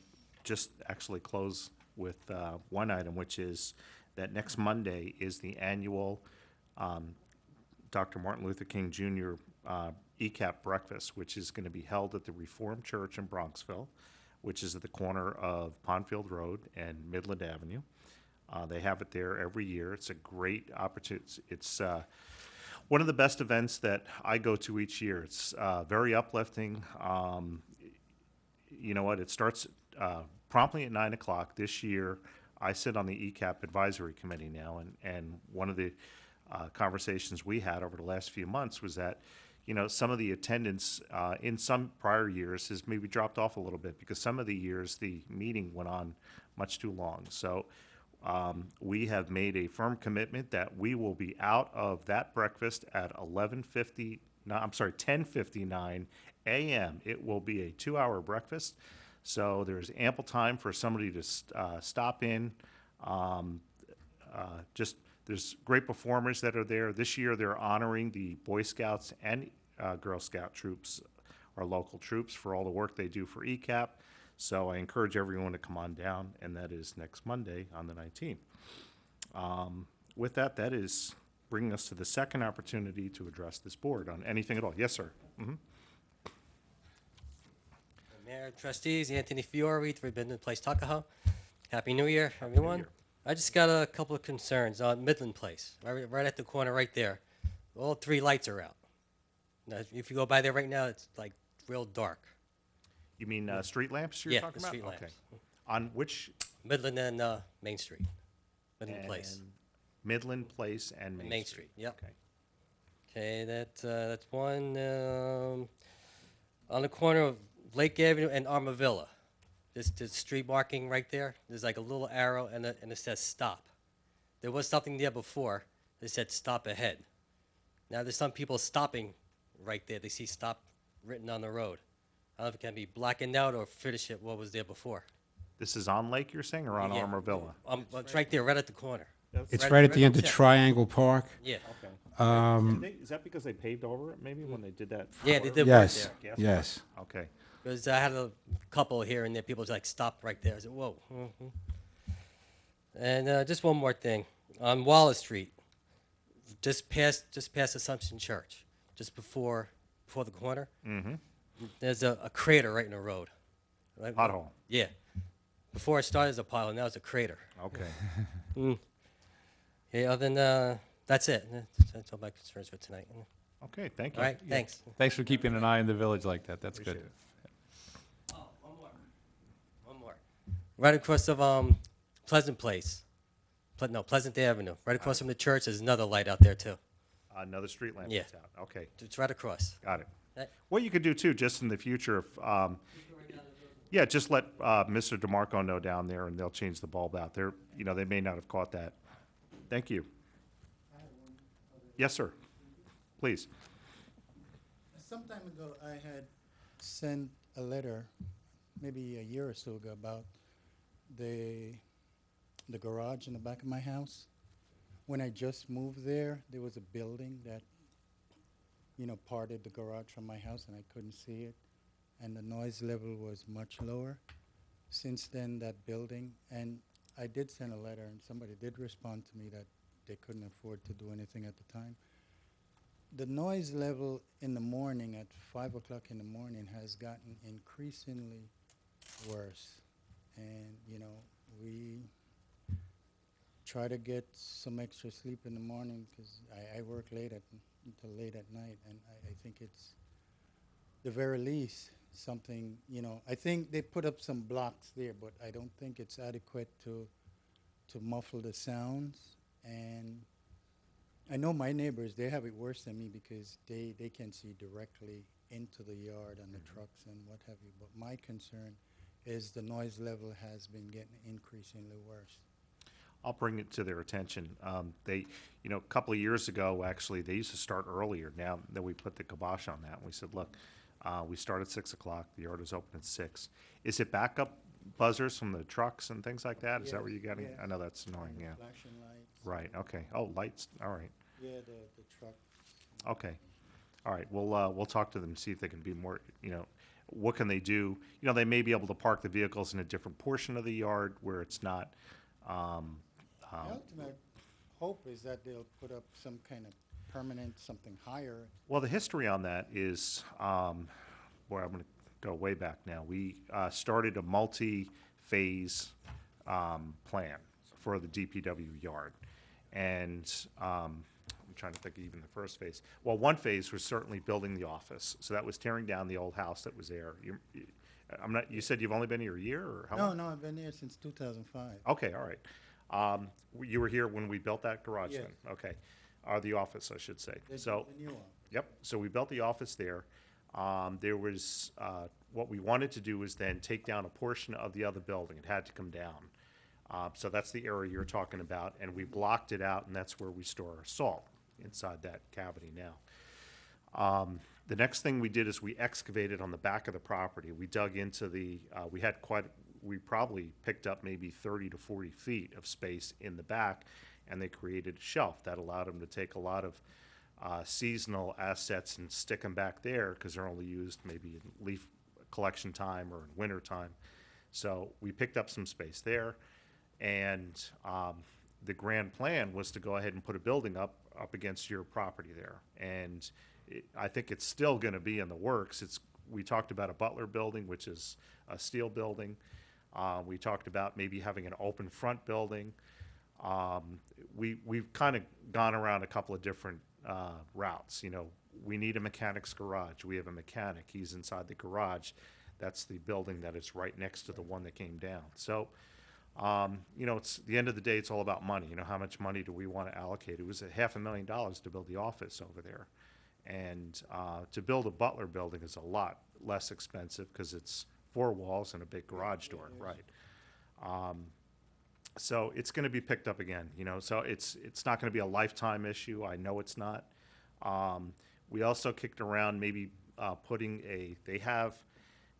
just actually close with one item, which is that next Monday is the annual Dr. Martin Luther King Jr. ECAP breakfast, which is going to be held at the Reformed Church in Bronxville, which is at the corner of Pondfield Road and Midland Avenue. They have it there every year. It's a great opportunity. It's one of the best events that I go to each year. It's very uplifting. You know what? It starts promptly at 9 o'clock. This year, I sit on the ECAP advisory committee now, and one of the conversations we had over the last few months was that, some of the attendance in some prior years has maybe dropped off a little bit because some of the years the meeting went on much too long. So we have made a firm commitment that we will be out of that breakfast at 10:59 a.m. It will be a 2-hour breakfast. So there's ample time for somebody to stop in. There's great performers that are there. This year they're honoring the Boy Scouts and Girl Scout troops, our local troops, for all the work they do for ECAP. So I encourage everyone to come on down, and that is next Monday on the 19th. With that, that is bringing us to the second opportunity to address this board on anything at all. Yes, sir. Mm-hmm. Mayor, trustees, Anthony Fiore, 3 Midland Place, Tuckahoe. Happy New Year, everyone. Year. I just got a couple of concerns on Midland Place, right at the corner right there. All 3 lights are out. Now, if you go by there right now, it's like real dark. You mean street lamps you're Yeah, talking the about? street lamps. Okay. On which? Midland and Main Street. Midland Place. And Midland Place and Main Street. Yep. Okay. Okay, that's one. On the corner of Lake Avenue and Armavilla. This street marking right there, there's like a little arrow and it says stop. There was something there before that said stop ahead. Now there's some people stopping right there. They see stop written on the road. I don't know if it can be blackened out or finish it what was there before. This is on Lake, you're saying, or on Yeah. Armorvilla? It's right there, right at the corner. It's right at the end of Triangle Park. Yeah. Okay. Is that because they paved over it, maybe, when they did that? Yeah, they did Yes, right there. yes. Okay. Because I had a couple here and there, people like stopped right there. I said, whoa. And just one more thing. On Wallace Street, just past Assumption Church, just before the corner, there's a crater right in the road. Right? Pothole. Yeah. Before it started as a pothole, now it's a crater. Okay. Yeah, other than that's it. That's all my concerns for tonight. Okay, thank you. All right, thanks. Thanks for keeping an eye on the village like that. That's good. Appreciate it. Oh, one more. Right across of Pleasant Place. Pleasant Avenue. Right across from the church, there's another light out there too. Another street lamp Yeah. that's out, okay, It's right across. got it. That- What you could do too, just in the future, if, yeah, just let Mr. DeMarco know down there, and they'll change the bulb out there. You know, they may not have caught that. Thank you. Yes, sir. Please. Some time ago, I had sent a letter, maybe a year or so ago, about the garage in the back of my house. When I just moved there was a building that, you know, parted the garage from my house, and I couldn't see it, and the noise level was much lower. Since then, that building, and I did send a letter, and somebody did respond to me that they couldn't afford to do anything at the time. The noise level in the morning at 5 o'clock in the morning has gotten increasingly worse. And, you know, we try to get some extra sleep in the morning because I work until late at night. And I think it's, the very least, something, you know, I think they put up some blocks there, but I don't think it's adequate to muffle the sounds. And I know my neighbors, they have it worse than me because they can see directly into the yard and the trucks and what have you. But my concern is the noise level has been getting increasingly worse. I'll bring it to their attention. They, you know, a couple of years ago, actually, they used to start earlier. Now that we put the kibosh on that, we said, look, we start at 6 o'clock. The yard is open at 6. Is it backup buzzers from the trucks and things like that? Is that what you're getting? Yes. I know that's annoying, And yeah. flashing lights. Right, okay. Oh, lights, all right. Yeah, the truck. Okay. All right, we'll talk to them, see if they can be more, you know, what can they do? You know, they may be able to park the vehicles in a different portion of the yard where it's not, The ultimate hope is that they'll put up some kind of permanent, something higher. well, the history on that is, boy, I'm gonna go way back now. We started a multi-phase plan for the DPW yard. And I'm trying to think of even the first phase. Well, one phase was certainly building the office. So that was tearing down the old house that was there. You said you've only been here a year, or how long? No, I've been here since 2005. Okay, all right. You were here when we built that garage Yes. then? Okay. Or the office, I should say. So, The new one. yep, so we built the office there. There was, what we wanted to do was then take down a portion of the other building. It had to come down. So that's the area you're talking about, and we blocked it out, and that's where we store our salt, inside that cavity now. The next thing we did is we excavated on the back of the property. We dug into we probably picked up maybe 30 to 40 feet of space in the back, and they created a shelf that allowed them to take a lot of seasonal assets and stick them back there because they're only used maybe in leaf collection time or in winter time. So we picked up some space there, and the grand plan was to go ahead and put a building up against your property there. And I think it's still going to be in the works. We talked about a Butler building, which is a steel building. We talked about maybe having an open front building. We've kind of gone around a couple of different routes. You know, we need a mechanic's garage. We have a mechanic. He's inside the garage. That's the building that is right next to the one that came down. So, you know, it's the end of the day, it's all about money. You know, how much money do we want to allocate? It was $500,000 to build the office over there. And to build a Butler building is a lot less expensive because it's 4 walls and a big garage door, right? So it's going to be picked up again, you know, so it's not going to be a lifetime issue. I know it's not. We also kicked around maybe they have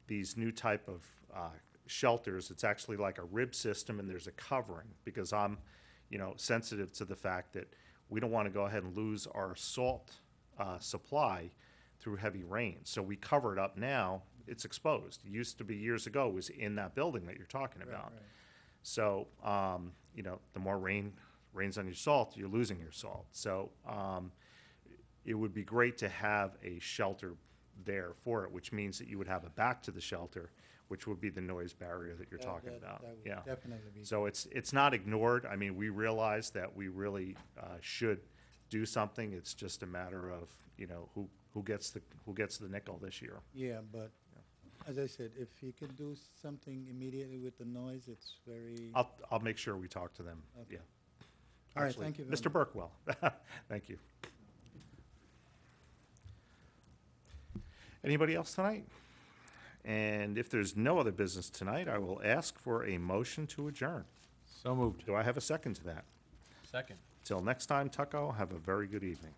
these new type of shelters. It's actually like a rib system, and there's a covering because I'm, you know, sensitive to the fact that we don't want to go ahead and lose our salt supply through heavy rain. So we cover it up now. It's exposed. It used to be years ago, it was in that building that you're talking about. Right. So, you know, the more rains on your salt, you're losing your salt. So it would be great to have a shelter there for it, which means that you would have a back to the shelter, which would be the noise barrier that you're talking about. That would Yeah. definitely be. So it's not ignored. I mean, we realize that we really should do something. It's just a matter of, you know, who gets the nickel this year. Yeah, but as I said, if you could do something immediately with the noise, it's very. I'll make sure we talk to them. Okay. Yeah. All right, Actually, thank you very Mr. Burkwell. Thank you. Anybody else tonight? And if there's no other business tonight, I will ask for a motion to adjourn. So moved. Do I have a second to that? Second. Till next time, Tuckahoe, have a very good evening.